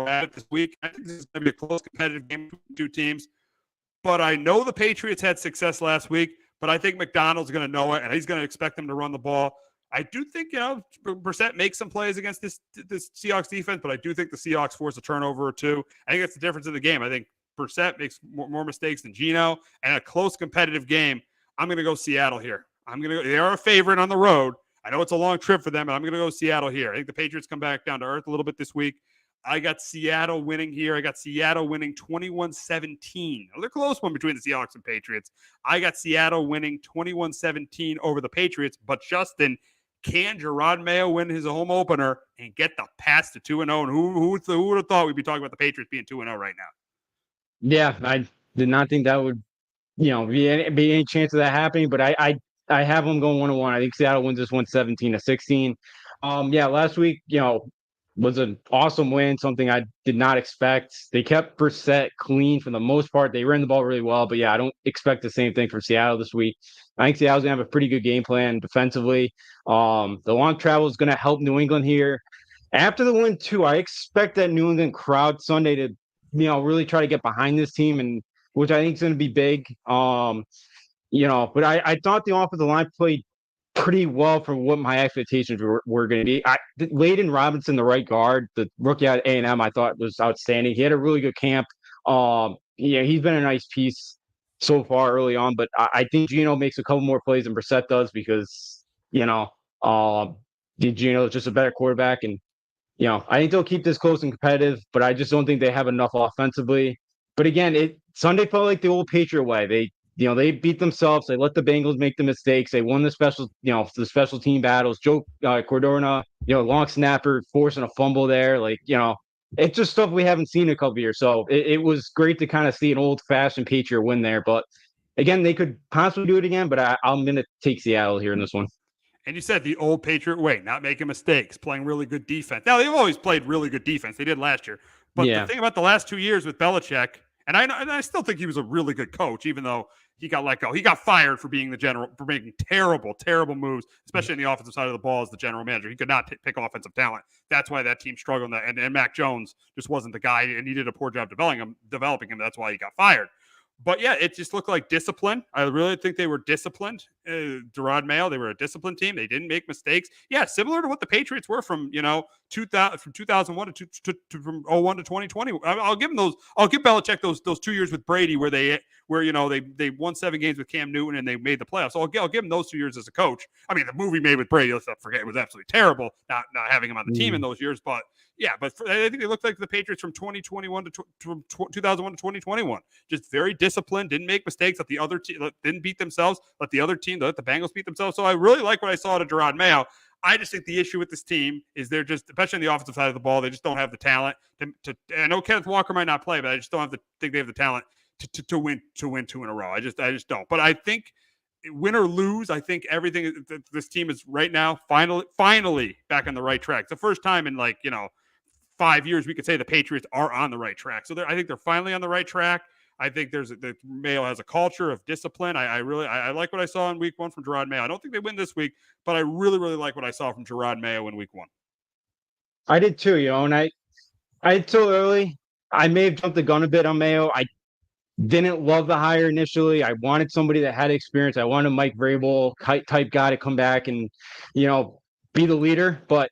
at it this week. I think this is going to be a close, competitive game between two teams. But I know the Patriots had success last week. But I think McDonald's going to know it, and he's going to expect them to run the ball. I do think, Brissett makes some plays against this Seahawks defense, but I do think the Seahawks force a turnover or two. I think that's the difference in the game. I think Brissett makes more mistakes than Geno, and a close competitive game. I'm going to go Seattle here. They are a favorite on the road. I know it's a long trip for them, but I'm going to go Seattle here. I think the Patriots come back down to earth a little bit this week. I got Seattle winning here. I got Seattle winning 21-17. Another close one between the Seahawks and Patriots. I got Seattle winning 21-17 over the Patriots. But Justin, can Gerard Mayo win his home opener and get the pass to 2-0? And who would have thought we'd be talking about the Patriots being 2-0 right now? Yeah, I did not think that would, be any chance of that happening. But I have them going 1-1. I think Seattle wins this one 17-16. Last week, was an awesome win, something I did not expect. They kept Brissett clean for the most part. They ran the ball really well, but yeah, I don't expect the same thing from Seattle this week. I think Seattle's going to have a pretty good game plan defensively. The long travel is going to help New England here. After the win, too, I expect that New England crowd Sunday to, really try to get behind this team, and which I think is going to be big. But I thought the offensive line played pretty well for what my expectations were going to be. Layden Robinson, the right guard, the rookie at A&M, I thought was outstanding. He had a really good camp. He's been a nice piece so far early on, but I think Geno makes a couple more plays than Brissett does because, Geno is just a better quarterback. And, I think they'll keep this close and competitive, but I just don't think they have enough offensively. But again, Sunday felt like the old Patriot way. They beat themselves. They let the Bengals make the mistakes. They won the special team battles. Joe Cordona, long snapper, forcing a fumble there. It's just stuff we haven't seen in a couple of years. So it was great to kind of see an old-fashioned Patriot win there. But again, they could possibly do it again. But I'm going to take Seattle here in this one. And you said the old Patriot way, not making mistakes, playing really good defense. Now, they've always played really good defense. They did last year. But the thing about the last 2 years with Belichick, and I still think he was a really good coach, even though he got let go. He got fired for being for making terrible, terrible moves, especially in the offensive side of the ball as the general manager. He could not pick offensive talent. That's why that team struggled. And Mac Jones just wasn't the guy, and he did a poor job developing him. That's why he got fired. But yeah, it just looked like discipline. I really think they were disciplined. Gerard Mayo. They were a disciplined team. They didn't make mistakes. Yeah, similar to what the Patriots were from 2001 to from 01 to 2020. I'll give them those. I'll give Belichick those 2 years with Brady where they won 7 games with Cam Newton and they made the playoffs. So I'll give them those 2 years as a coach. I mean, the movie made with Brady, let's not forget, it was absolutely terrible. Not having him on the team in those years, but yeah, but I think they looked like the Patriots from 2021 to 2001 to 2021. Just very disciplined, didn't make mistakes. Let the other team didn't beat themselves. Let the Bengals beat themselves. So I really like what I saw to Gerard Mayo. I just think the issue with this team is they're just, especially on the offensive side of the ball, they just don't have the talent to I know Kenneth Walker might not play, but I just don't think they have the talent to win 2 in a row. I just don't. But I think win or lose, I think everything this team is right now finally back on the right track. It's the first time in 5 years we could say the Patriots are on the right track. So I think they're finally on the right track. I think Mayo has a culture of discipline. I like what I saw in week 1 from Gerard Mayo. I don't think they win this week, but I really, really like what I saw from Gerard Mayo in week 1. I did too, and I so early. I may have jumped the gun a bit on Mayo. I didn't love the hire initially. I wanted somebody that had experience. I wanted a Mike Vrabel type guy to come back and, be the leader. But,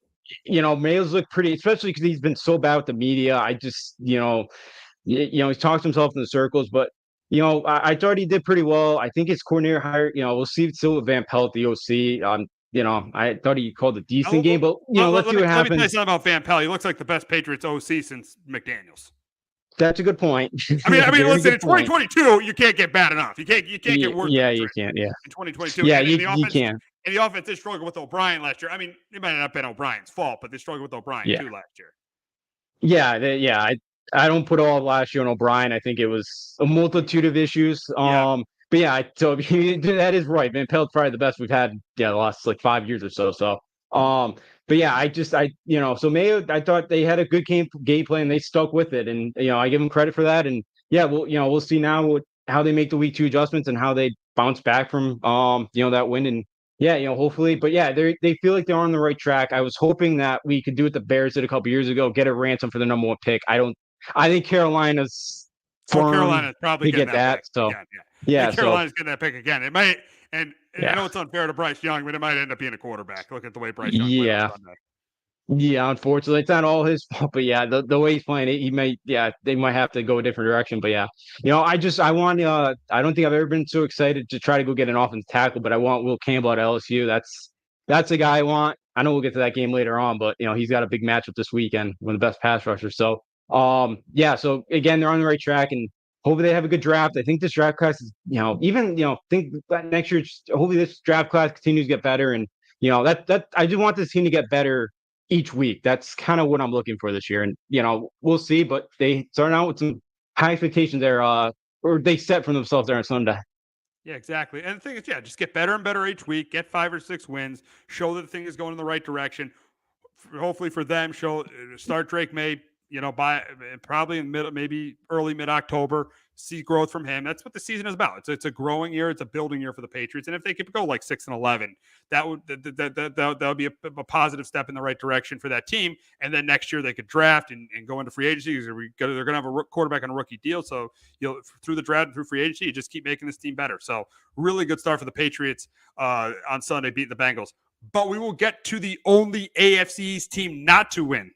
Mayo's looked pretty, especially because he's been so bad with the media. I just, he's talked himself in the circles, but, I thought he did pretty well. I think his coordinator hire, we'll see still with Van Pelt, the OC. I thought he called a decent game, but, let's see what happens. Let me tell you something about Van Pelt. He looks like the best Patriots OC since McDaniels. That's a good point. I mean, listen, in 2022, you can't get bad enough. You can't get worse. Yeah, you can't. Yeah. In 2022, yeah, you can. And the offense, they struggled with O'Brien last year. I mean, it might not have been O'Brien's fault, but they struggled with O'Brien too last year. Yeah. I don't put all of last year on O'Brien. I think it was a multitude of issues. But yeah, so that is right. Van Pelt's probably the best we've had the last 5 years or so. So, but yeah, so Mayo, I thought they had a good game plan. They stuck with it, and I give them credit for that. And yeah, we'll see now how they make the week 2 adjustments and how they bounce back from that win. And yeah, hopefully, but yeah, they feel like they're on the right track. I was hoping that we could do what the Bears did a couple years ago, get a ransom for the number 1 pick. I think Carolina's Carolina's probably to get that. So yeah, Carolina's getting that pick again. It might, and I know it's unfair to Bryce Young, but it might end up being a quarterback. Look at the way Bryce Young played on Sunday. Yeah, unfortunately, it's not all his fault. But yeah, the way he's playing it, they might have to go a different direction. But yeah, I want. I don't think I've ever been so excited to try to go get an offensive tackle, but I want Will Campbell at LSU. That's a guy I want. I know we'll get to that game later on, but he's got a big matchup this weekend, one of the best pass rushers. So so again, they're on the right track, and hopefully they have a good draft. I think this draft class is, think that next year, hopefully this draft class continues to get better. And, that I just want this team to get better each week. That's kind of what I'm looking for this year. And, we'll see, but they start out with some high expectations there, or they set for themselves there on Sunday. Yeah, exactly. And the thing is, just get better and better each week, get 5 or 6 wins, show that the thing is going in the right direction. Hopefully for them, start Drake May, by probably in maybe early mid-October, see growth from him. That's what the season is about. It's a growing year. It's a building year for the Patriots. And if they could go 6-11, that would be a positive step in the right direction for that team. And then next year they could draft and go into free agency because they're going to have a quarterback on a rookie deal. So through the draft and through free agency, you just keep making this team better. So really good start for the Patriots on Sunday, beating the Bengals. But we will get to the only AFC East team not to win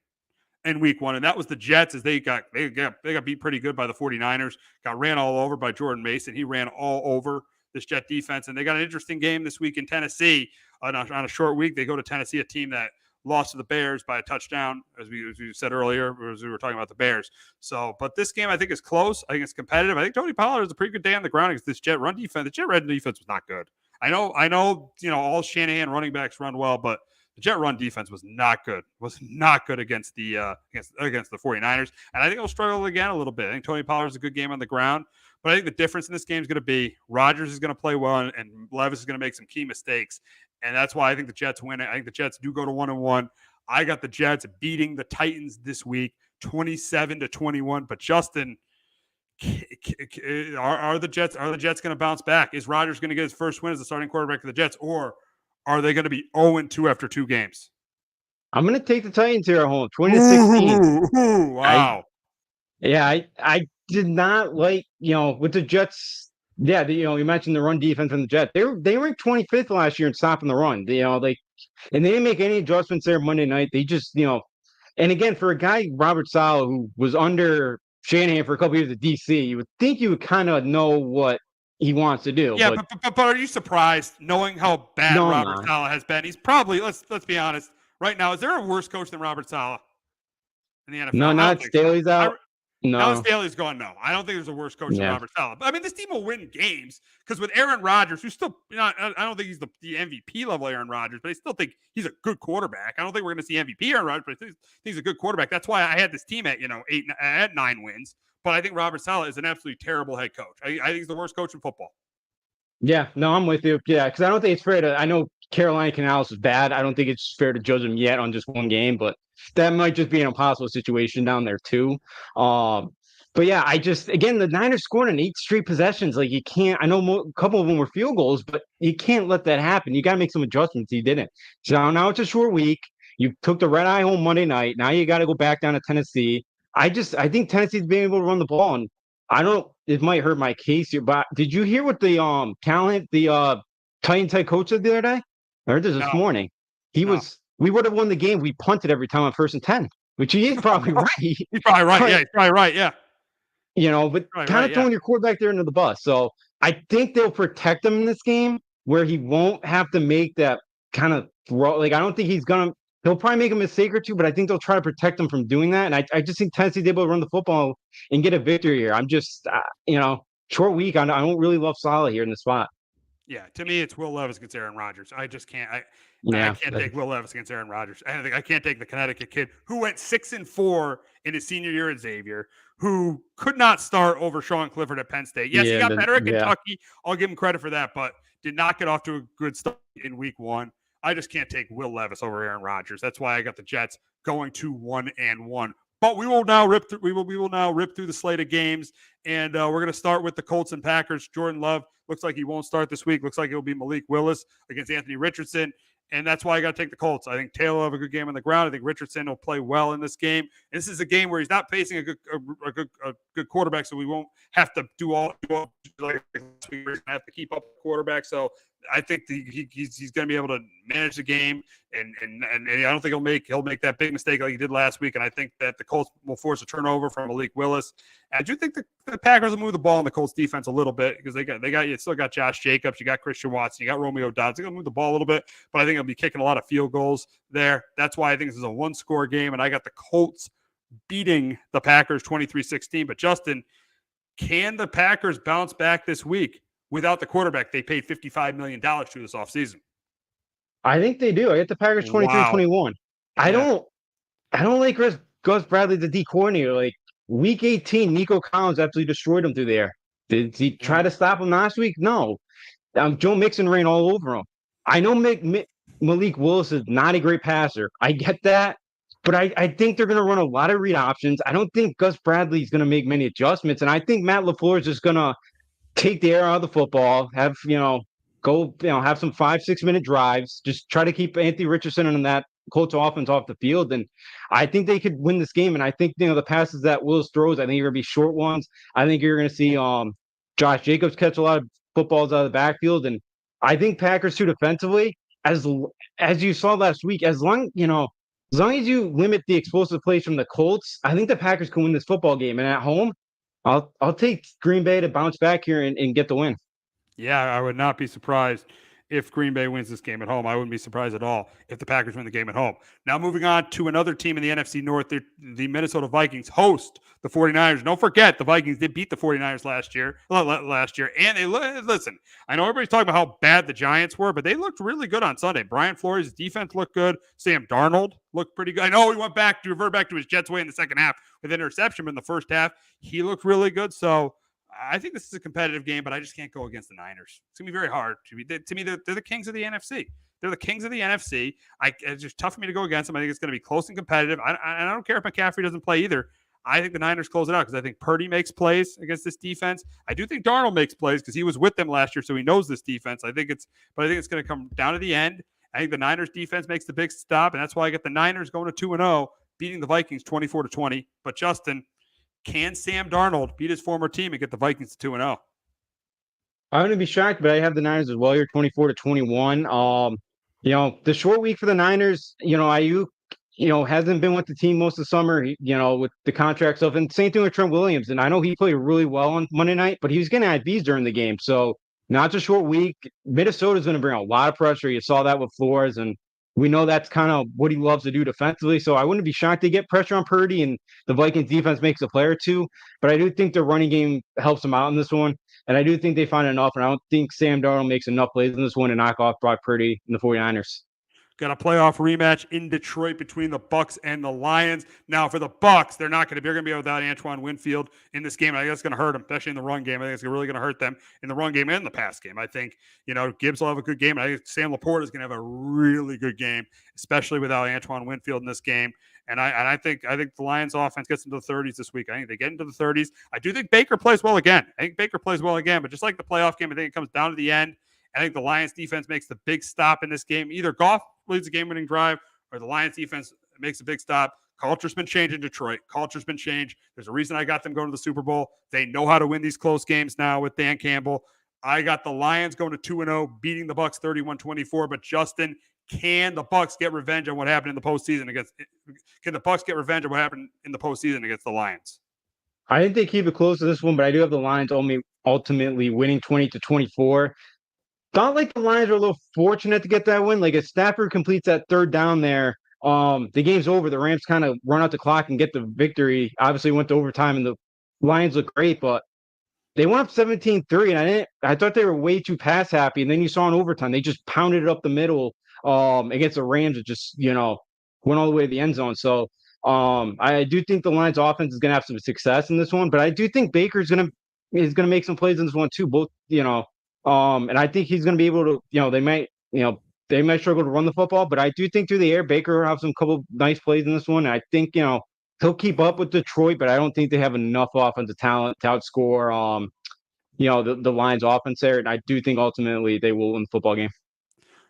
in week 1, and that was the Jets, as they got beat pretty good by the 49ers, got ran all over by Jordan Mason. He ran all over this Jet defense, and they got an interesting game this week in Tennessee. On a short week, they go to Tennessee, a team that lost to the Bears by a touchdown, as we said earlier, as we were talking about the Bears. So, but this game I think is close. I think it's competitive. I think Tony Pollard has a pretty good day on the ground against this Jet run defense. The Jet run defense was not good. I know, all Shanahan running backs run well, but the Jet run defense was not good. Against the 49ers. And I think they'll struggle again a little bit. I think Tony Pollard's a good game on the ground. But I think the difference in this game is going to be Rodgers is going to play well, and Levis is going to make some key mistakes. And that's why I think the Jets win it. I think the Jets do go to 1-1. I got the Jets beating the Titans this week, 27-21. But Justin, are the Jets going to bounce back? Is Rodgers going to get his first win as the starting quarterback for the Jets, or are they going to be 0-2 after 2 games? I'm going to take the Titans here at home, 20-16. Wow. I did not like, with the Jets Yeah, you mentioned the run defense from the Jets. They ranked 25th last year in stopping the run. And they didn't make any adjustments there Monday night. They just, and again, for a guy Robert Saleh who was under Shanahan for a couple years at DC, you would think you would kind of know what he wants to do. Yeah, But but are you surprised knowing how bad no, I'm Robert not. Saleh has been? He's probably let's be honest. Right now, is there a worse coach than Robert Saleh in the NFL? No, I don't not think so. Staley's out. Now that No, Staley's gone, no. I don't think there's a worse coach than yeah, Robert Saleh. I mean, this team will win games because with Aaron Rodgers, who's still, I don't think he's the MVP level Aaron Rodgers, but I still think he's a good quarterback. I don't think we're going to see MVP Aaron Rodgers, but I think he's a good quarterback. That's why I had this team at, at 9 wins. But I think Robert Saleh is an absolutely terrible head coach. I think he's the worst coach in football. yeah. No, I'm with you. Yeah, because I don't think it's fair to. I know Carolina Canales is bad. I don't think it's fair to judge them yet on just one game, but that might just be an impossible situation down there too. Um, but yeah, again the Niners scored in 8 straight possessions. Like you can't. I know a couple of them were field goals, but you can't let that happen. You got to make some adjustments. He didn't. So now it's a short week. You took the red eye home Monday night. Now you got to go back down to Tennessee. I think Tennessee's being able to run the ball, and I don't. It might hurt my case here, but did you hear what the Titans head coach said the other day? I heard this No, morning. no. We would have won the game. We punted every time on 1st and 10, which he is probably right. He's probably right. Yeah, he's probably right. Yeah. But kind of throwing your quarterback there into the bus. So I think they'll protect him in this game where he won't have to make that kind of throw. Like, I don't think he'll probably make a mistake or two, but I think they'll try to protect him from doing that. And I just think Tennessee's able to run the football and get a victory here. I'm just, short week. I don't really love Saleh here in the spot. Yeah, to me, it's Will Levis against Aaron Rodgers. I just can't. I Yeah. can't take Will Levis against Aaron Rodgers. I can't take the Connecticut kid who went 6-4 in his senior year at Xavier, who could not start over Sean Clifford at Penn State. Yes, he got better at Kentucky. I'll give him credit for that, but did not get off to a good start in week 1. I just can't take Will Levis over Aaron Rodgers. That's why I got the Jets going to 1-1. But we will now rip through. We will now rip through the slate of games, and we're going to start with the Colts and Packers. Jordan Love looks like he won't start this week. Looks like it'll be Malik Willis against Anthony Richardson, and that's why I got to take the Colts. I think Taylor will have a good game on the ground. I think Richardson will play well in this game. This is a game where he's not facing a good quarterback, so we won't have to do all like we're going to have to keep up with the quarterback. So I think he's going to be able to manage the game, and I don't think he'll make that big mistake like he did last week. And I think that the Colts will force a turnover from Malik Willis. I do think the Packers will move the ball in the Colts defense a little bit because you still got Josh Jacobs, you got Christian Watson, you got Romeo Dobbs. They're going to move the ball a little bit, but I think they'll be kicking a lot of field goals there. That's why I think this is a 1-score game, and I got the Colts beating the Packers 23-16. But Justin, can the Packers bounce back this week without the quarterback they paid $55 million to this offseason? I think they do. I get the Packers 23-21. Wow. I don't like Gus Bradley, the D coordinator. Like week 18, Nico Collins absolutely destroyed him through there. Did he try to stop him last week? No. Joe Mixon ran all over him. I know Malik Willis is not a great passer. I get that. But I think they're going to run a lot of read options. I don't think Gus Bradley is going to make many adjustments. And I think Matt LaFleur is just going to take the air out of the football, have some 5-6 minute drives, just try to keep Anthony Richardson and that Colts offense off the field. And I think they could win this game. And I think, the passes that Willis throws, I think are going to be short ones. I think you're going to see Josh Jacobs catch a lot of footballs out of the backfield. And I think Packers too defensively, as you saw last week, as long as you limit the explosive plays from the Colts, I think the Packers can win this football game. And at home, I'll take Green Bay to bounce back here and get the win. Yeah, I would not be surprised if Green Bay wins this game at home. I wouldn't be surprised at all if the Packers win the game at home. Now moving on to another team in the NFC North, the Minnesota Vikings host the 49ers. Don't forget, the Vikings did beat the 49ers last year. And they listen, I know everybody's talking about how bad the Giants were, but they looked really good on Sunday. Brian Flores' defense looked good. Sam Darnold looked pretty good. I know he revert back to his Jets way in the second half with interception, but in the first half, he looked really good. So I think this is a competitive game, but I just can't go against the Niners. It's going to be very hard. To me, they're the kings of the NFC. They're the kings of the NFC. It's just tough for me to go against them. I think it's going to be close and competitive. I don't care if McCaffrey doesn't play either. I think the Niners close it out because I think Purdy makes plays against this defense. I do think Darnold makes plays because he was with them last year, so he knows this defense. I think it's going to come down to the end. I think the Niners defense makes the big stop, and that's why I get the Niners going to 2-0, beating the Vikings 24-20. But Justin, can Sam Darnold beat his former team and get the Vikings to 2-0? I wouldn't be shocked, but I have the Niners as well here, 24-21. The short week for the Niners, Ayuk, hasn't been with the team most of the summer, with the contract stuff. And same thing with Trent Williams. And I know he played really well on Monday night, but he was getting IVs during the game. So not a short week. Minnesota's going to bring a lot of pressure. You saw that with Flores, and we know that's kind of what he loves to do defensively. So I wouldn't be shocked to get pressure on Purdy, and the Vikings defense makes a play or two. But I do think the running game helps them out in this one. And I do think they find enough, and I don't think Sam Darnold makes enough plays in this one to knock off Brock Purdy and the 49ers. Got a playoff rematch in Detroit between the Bucs and the Lions. Now, for the Bucs, they're going to be without Antoine Winfield in this game. I think it's going to hurt them, especially in the run game. I think it's really going to hurt them in the run game and the pass game. I think, Gibbs will have a good game. I think Sam Laporta is going to have a really good game, especially without Antoine Winfield in this game. And I think the Lions offense gets into the 30s this week. I think they get into the 30s. I do think Baker plays well again. But just like the playoff game, I think it comes down to the end. I think the Lions defense makes the big stop in this game. Either Goff leads a game-winning drive or the Lions defense makes a big stop. Culture's been changed in Detroit. Culture's been changed. There's a reason I got them going to the Super Bowl. They know how to win these close games now with Dan Campbell. I got the Lions going to 2-0, beating the Bucs 31-24. But Justin, can the Bucs get revenge on what happened in the postseason against? Can the Bucs get revenge on what happened in the postseason against the Lions? I think they keep it close to this one, but I do have the Lions ultimately winning 20-24. Thought like the Lions were a little fortunate to get that win. Like if Stafford completes that third down there, the game's over. The Rams kind of run out the clock and get the victory. Obviously went to overtime and the Lions look great, but they went up 17-3, and I thought they were way too pass happy. And then you saw in overtime, they just pounded it up the middle against the Rams that just, went all the way to the end zone. So I do think the Lions offense is gonna have some success in this one, but I do think Baker's gonna make some plays in this one too. Both, and I think he's going to be able to, they might struggle to run the football, but I do think through the air, Baker will have some couple nice plays in this one. And I think, he'll keep up with Detroit, but I don't think they have enough offensive talent to outscore, the Lions offense there. And I do think ultimately they will win the football game.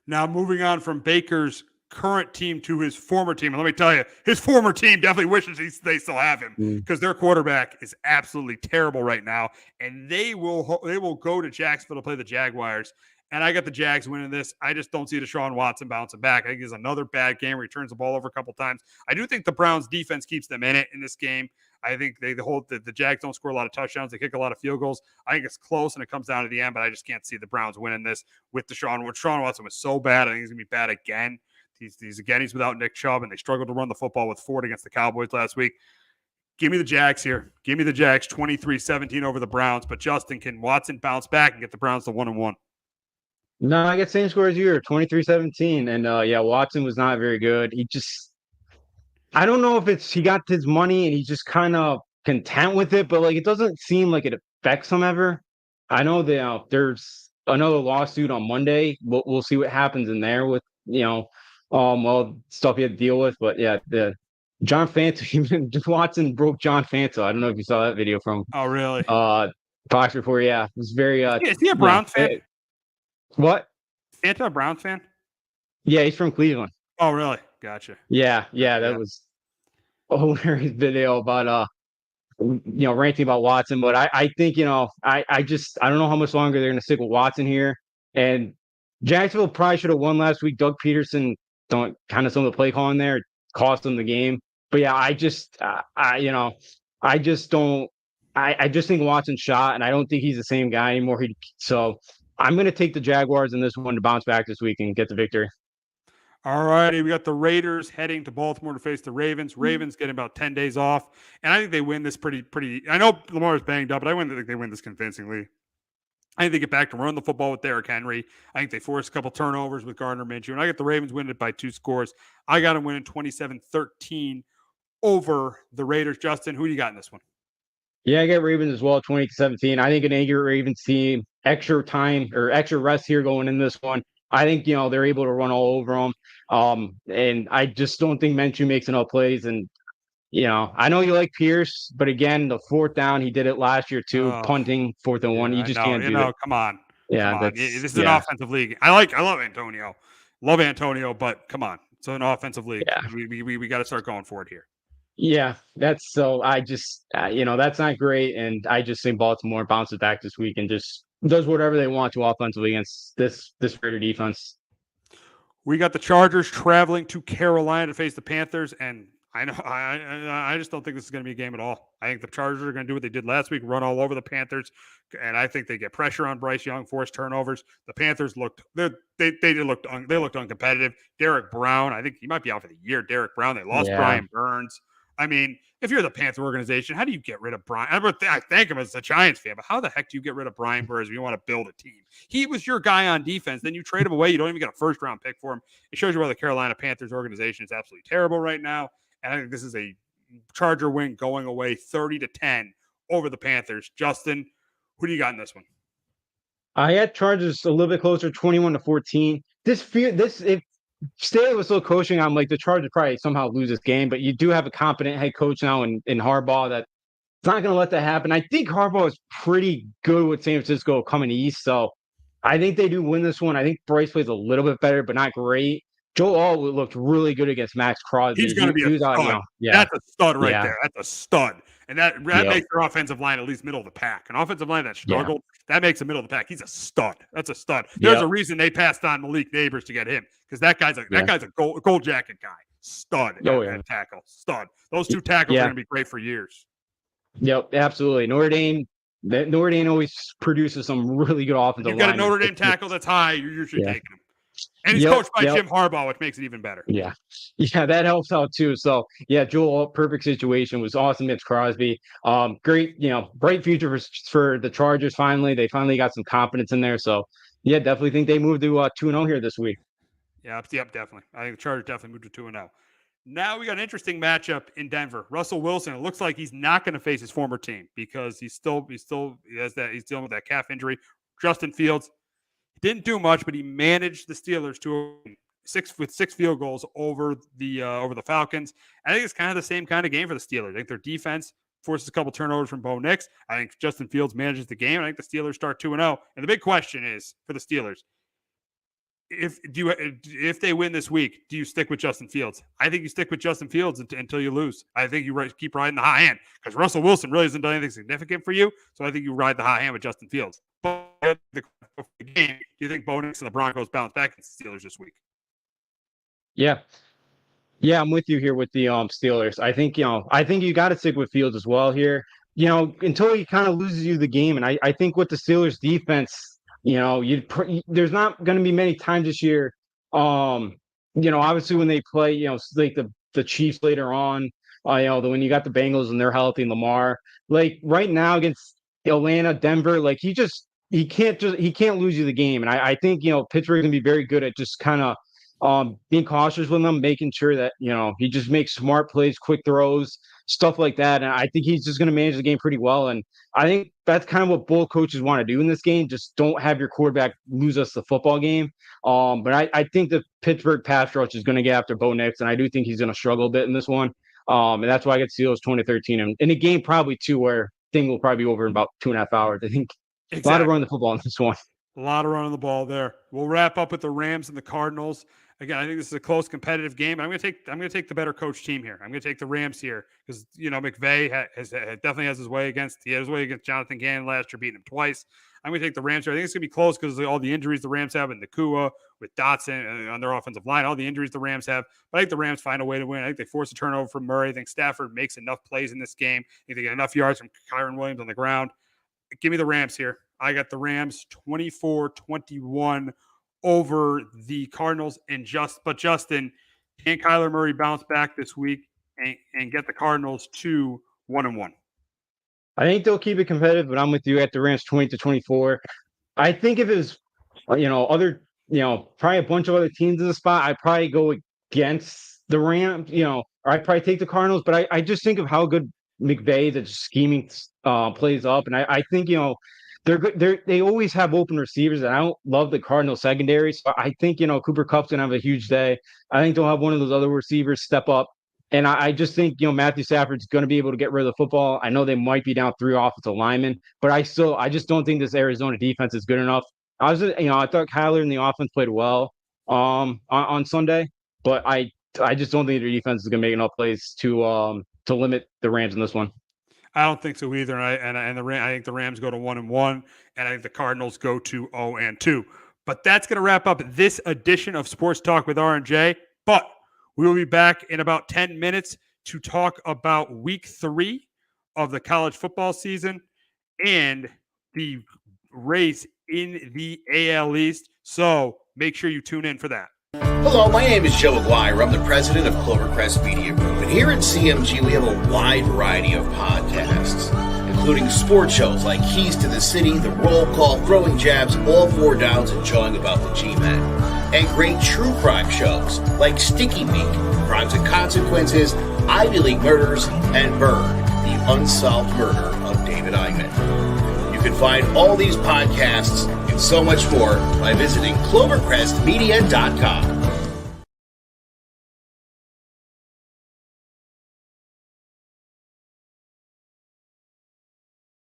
Now, moving on from Baker's current team to his former team. And let me tell you, his former team definitely wishes they still have him because their quarterback is absolutely terrible right now. And they will go to Jacksonville to play the Jaguars. And I got the Jags winning this. I just don't see Deshaun Watson bouncing back. I think it's another bad game where he turns the ball over a couple times. I do think the Browns defense keeps them in it in this game. I think the Jags don't score a lot of touchdowns. They kick a lot of field goals. I think it's close and it comes down to the end, but I just can't see the Browns winning this with Deshaun. Deshaun Watson was so bad. I think he's going to be bad again. He's without Nick Chubb, and they struggled to run the football with Ford against the Cowboys last week. Give me the Jags here. Give me the Jags 23-17 over the Browns. But Justin, can Watson bounce back and get the Browns to 1-1? No, I get same score as you, 23-17. And Watson was not very good. I don't know if he got his money and he's just kind of content with it, but it doesn't seem like it affects him ever. I know that there's another lawsuit on Monday. We'll see what happens in there with stuff he had to deal with. But yeah, the John Fanta, even Watson broke John Fanta. I don't know if you saw that video from really? Fox Report. Yeah, it was very is he a Browns fan? What? Fanta a Browns fan? Yeah, he's from Cleveland. Oh, really? Gotcha. Yeah, that was a hilarious video about ranting about Watson. But I think I don't know how much longer they're gonna stick with Watson here. And Jacksonville probably should have won last week. Doug Peterson some of the play calling there cost them the game. But yeah, I just think Watson's shot, and I don't think he's the same guy anymore. So I'm going to take the Jaguars in this one to bounce back this week and get the victory. All righty, we got the Raiders heading to Baltimore to face the Ravens. Ravens getting about 10 days off, and I think they win this pretty. I know Lamar's banged up, but I think they win this convincingly. I think they get back to run the football with Derrick Henry. I think they force a couple turnovers with Gardner Minshew, and I got the Ravens winning it by 2 scores. I got them winning 27-13 over the Raiders. Justin, who do you got in this one? Yeah, I got Ravens as well, 20-17. I think an angry Ravens team, extra time or extra rest here going in this one. I think, they're able to run all over them. And I just don't think Minshew makes enough plays. And, I know you like Pierce, but again, the 4th down, he did it last year too, punting 4th and 1. You just can't do that. Come on. Yeah. Come on. This is an offensive league. I love Antonio. Love Antonio, but come on. It's an offensive league. Yeah. We got to start going for it here. Yeah, I just, that's not great. And I just think Baltimore bounces back this week and just does whatever they want to offensively against this Raider defense. We got the Chargers traveling to Carolina to face the Panthers, and I know I just don't think this is going to be a game at all. I think the Chargers are going to do what they did last week, run all over the Panthers, and I think they get pressure on Bryce Young, force turnovers. The Panthers looked looked uncompetitive. Derek Brown, I think he might be out for the year. Derek Brown, they lost Brian Burns. I mean, if you're the Panther organization, how do you get rid of Brian? I thank him as a Giants fan, but how the heck do you get rid of Brian Burns when you want to build a team? He was your guy on defense. Then you trade him away. You don't even get a first-round pick for him. It shows you why the Carolina Panthers organization is absolutely terrible right now. And I think this is a Charger win going away 30-10 over the Panthers. Justin, who do you got in this one? I had Chargers a little bit closer, 21-14. If Staley was still coaching, I'm like the Chargers probably somehow lose this game, but you do have a competent head coach now in Harbaugh that's not going to let that happen. I think Harbaugh is pretty good with San Francisco coming east, so I think they do win this one. I think Bryce plays a little bit better, but not great. Joe Alt looked really good against Max Crosby. He's going to be a stud. That's a stud right there. That's a stud. And that makes their offensive line at least middle of the pack. An offensive line that struggled, that makes the middle of the pack. He's a stud. That's a stud. There's a reason they passed on Malik Neighbors to get him, because that guy's a gold jacket guy. Stud. Tackle. Stud. Those two tackles are going to be great for years. Yep, absolutely. Notre Dame always produces some really good offensive line. You've got a Notre Dame tackle that's high, you're usually taking him. And he's coached by Jim Harbaugh, which makes it even better. Yeah, that helps out too. So Joel, perfect situation, was awesome against Crosby. Great, bright future for the Chargers. They finally got some confidence in there. So definitely think they moved to 2-0 here this week. Yep, definitely. I think the Chargers definitely moved to 2-0. Now we got an interesting matchup in Denver. Russell Wilson, it looks like he's not going to face his former team because he's dealing with that calf injury. Justin Fields didn't do much, but he managed the Steelers to six field goals over the Falcons. I think it's kind of the same kind of game for the Steelers. I think their defense forces a couple turnovers from Bo Nix. I think Justin Fields manages the game. I think the Steelers start 2-0. And the big question is for the Steelers, if they win this week, do you stick with Justin Fields? I think you stick with Justin Fields until you lose. I think you keep riding the high hand because Russell Wilson really hasn't done anything significant for you. So I think you ride the high hand with Justin Fields. But the game, do you think Bo Nix and the Broncos bounce back against the Steelers this week? Yeah, I'm with you here with the Steelers. I think you got to stick with Fields as well here. Until he kind of loses you the game, and I think with the Steelers defense, there's not going to be many times this year. Obviously when they play, like the Chiefs later on, when you got the Bengals and they're healthy and Lamar, like right now against Atlanta, Denver, like he can't lose you the game. And I think, Pittsburgh's gonna be very good at just kind of being cautious with them, making sure that, he just makes smart plays, quick throws, stuff like that. And I think he's just going to manage the game pretty well. And I think that's kind of what both coaches want to do in this game. Just don't have your quarterback lose us the football game. But I think the Pittsburgh pass rush is going to get after Bo Nix, and I do think he's going to struggle a bit in this one. And that's why I get Steelers 20-13. And in a game probably too where thing will probably be over in about 2.5 hours. I think a lot of running the football in this one. A lot of running the ball there. We'll wrap up with the Rams and the Cardinals. Again, I think this is a close, competitive game. I'm going to take the better coach team here. I'm going to take the Rams here because McVay definitely has his way against Jonathan Gannon last year, beating him twice. I'm going to take the Rams here. I think it's going to be close because of all the injuries the Rams have, and Nakua with Dotson on their offensive line, all the injuries the Rams have. But I think the Rams find a way to win. I think they force a turnover from Murray. I think Stafford makes enough plays in this game. I think they get enough yards from Kyron Williams on the ground. Give me the Rams here. I got the Rams 24-21 over the Cardinals. But Justin, can Kyler Murray bounce back this week and get the Cardinals to 1-1? I think they'll keep it competitive, but I'm with you at the Rams 20-24. I think if it was, probably a bunch of other teams in the spot, I'd probably go against the Rams, or I'd probably take the Cardinals. But I just think of how good McVay, the scheming plays up. And I think, they're good. They always have open receivers, and I don't love the Cardinals secondary. So I think, Cooper Kupp's gonna have a huge day. I think they'll have one of those other receivers step up. And I just think, Matthew Stafford's going to be able to get rid of the football. I know they might be down 3 offensive linemen, but I just don't think this Arizona defense is good enough. I thought Kyler and the offense played well on Sunday, but I just don't think their defense is going to make enough plays to limit the Rams in this one. I don't think so either. I think the Rams go to 1-1, and I think the Cardinals go to 0-2. But that's going to wrap up this edition of Sports Talk with R&J. But we will be back in about 10 minutes to talk about week 3 of the college football season and the race in the AL East. So make sure you tune in for that. Hello, my name is Joe Aguirre. I'm the president of Clovercrest Media Group. And here at CMG, we have a wide variety of podcasts, including sports shows like Keys to the City, The Roll Call, Throwing Jabs, All Four Downs, and Jawing About the G-Men. And great true crime shows like Sticky Meek, Crimes and Consequences, Ivy League Murders, and Bird, the unsolved murder of David Eichmann. You can find all these podcasts and so much more by visiting clovercrestmedia.com.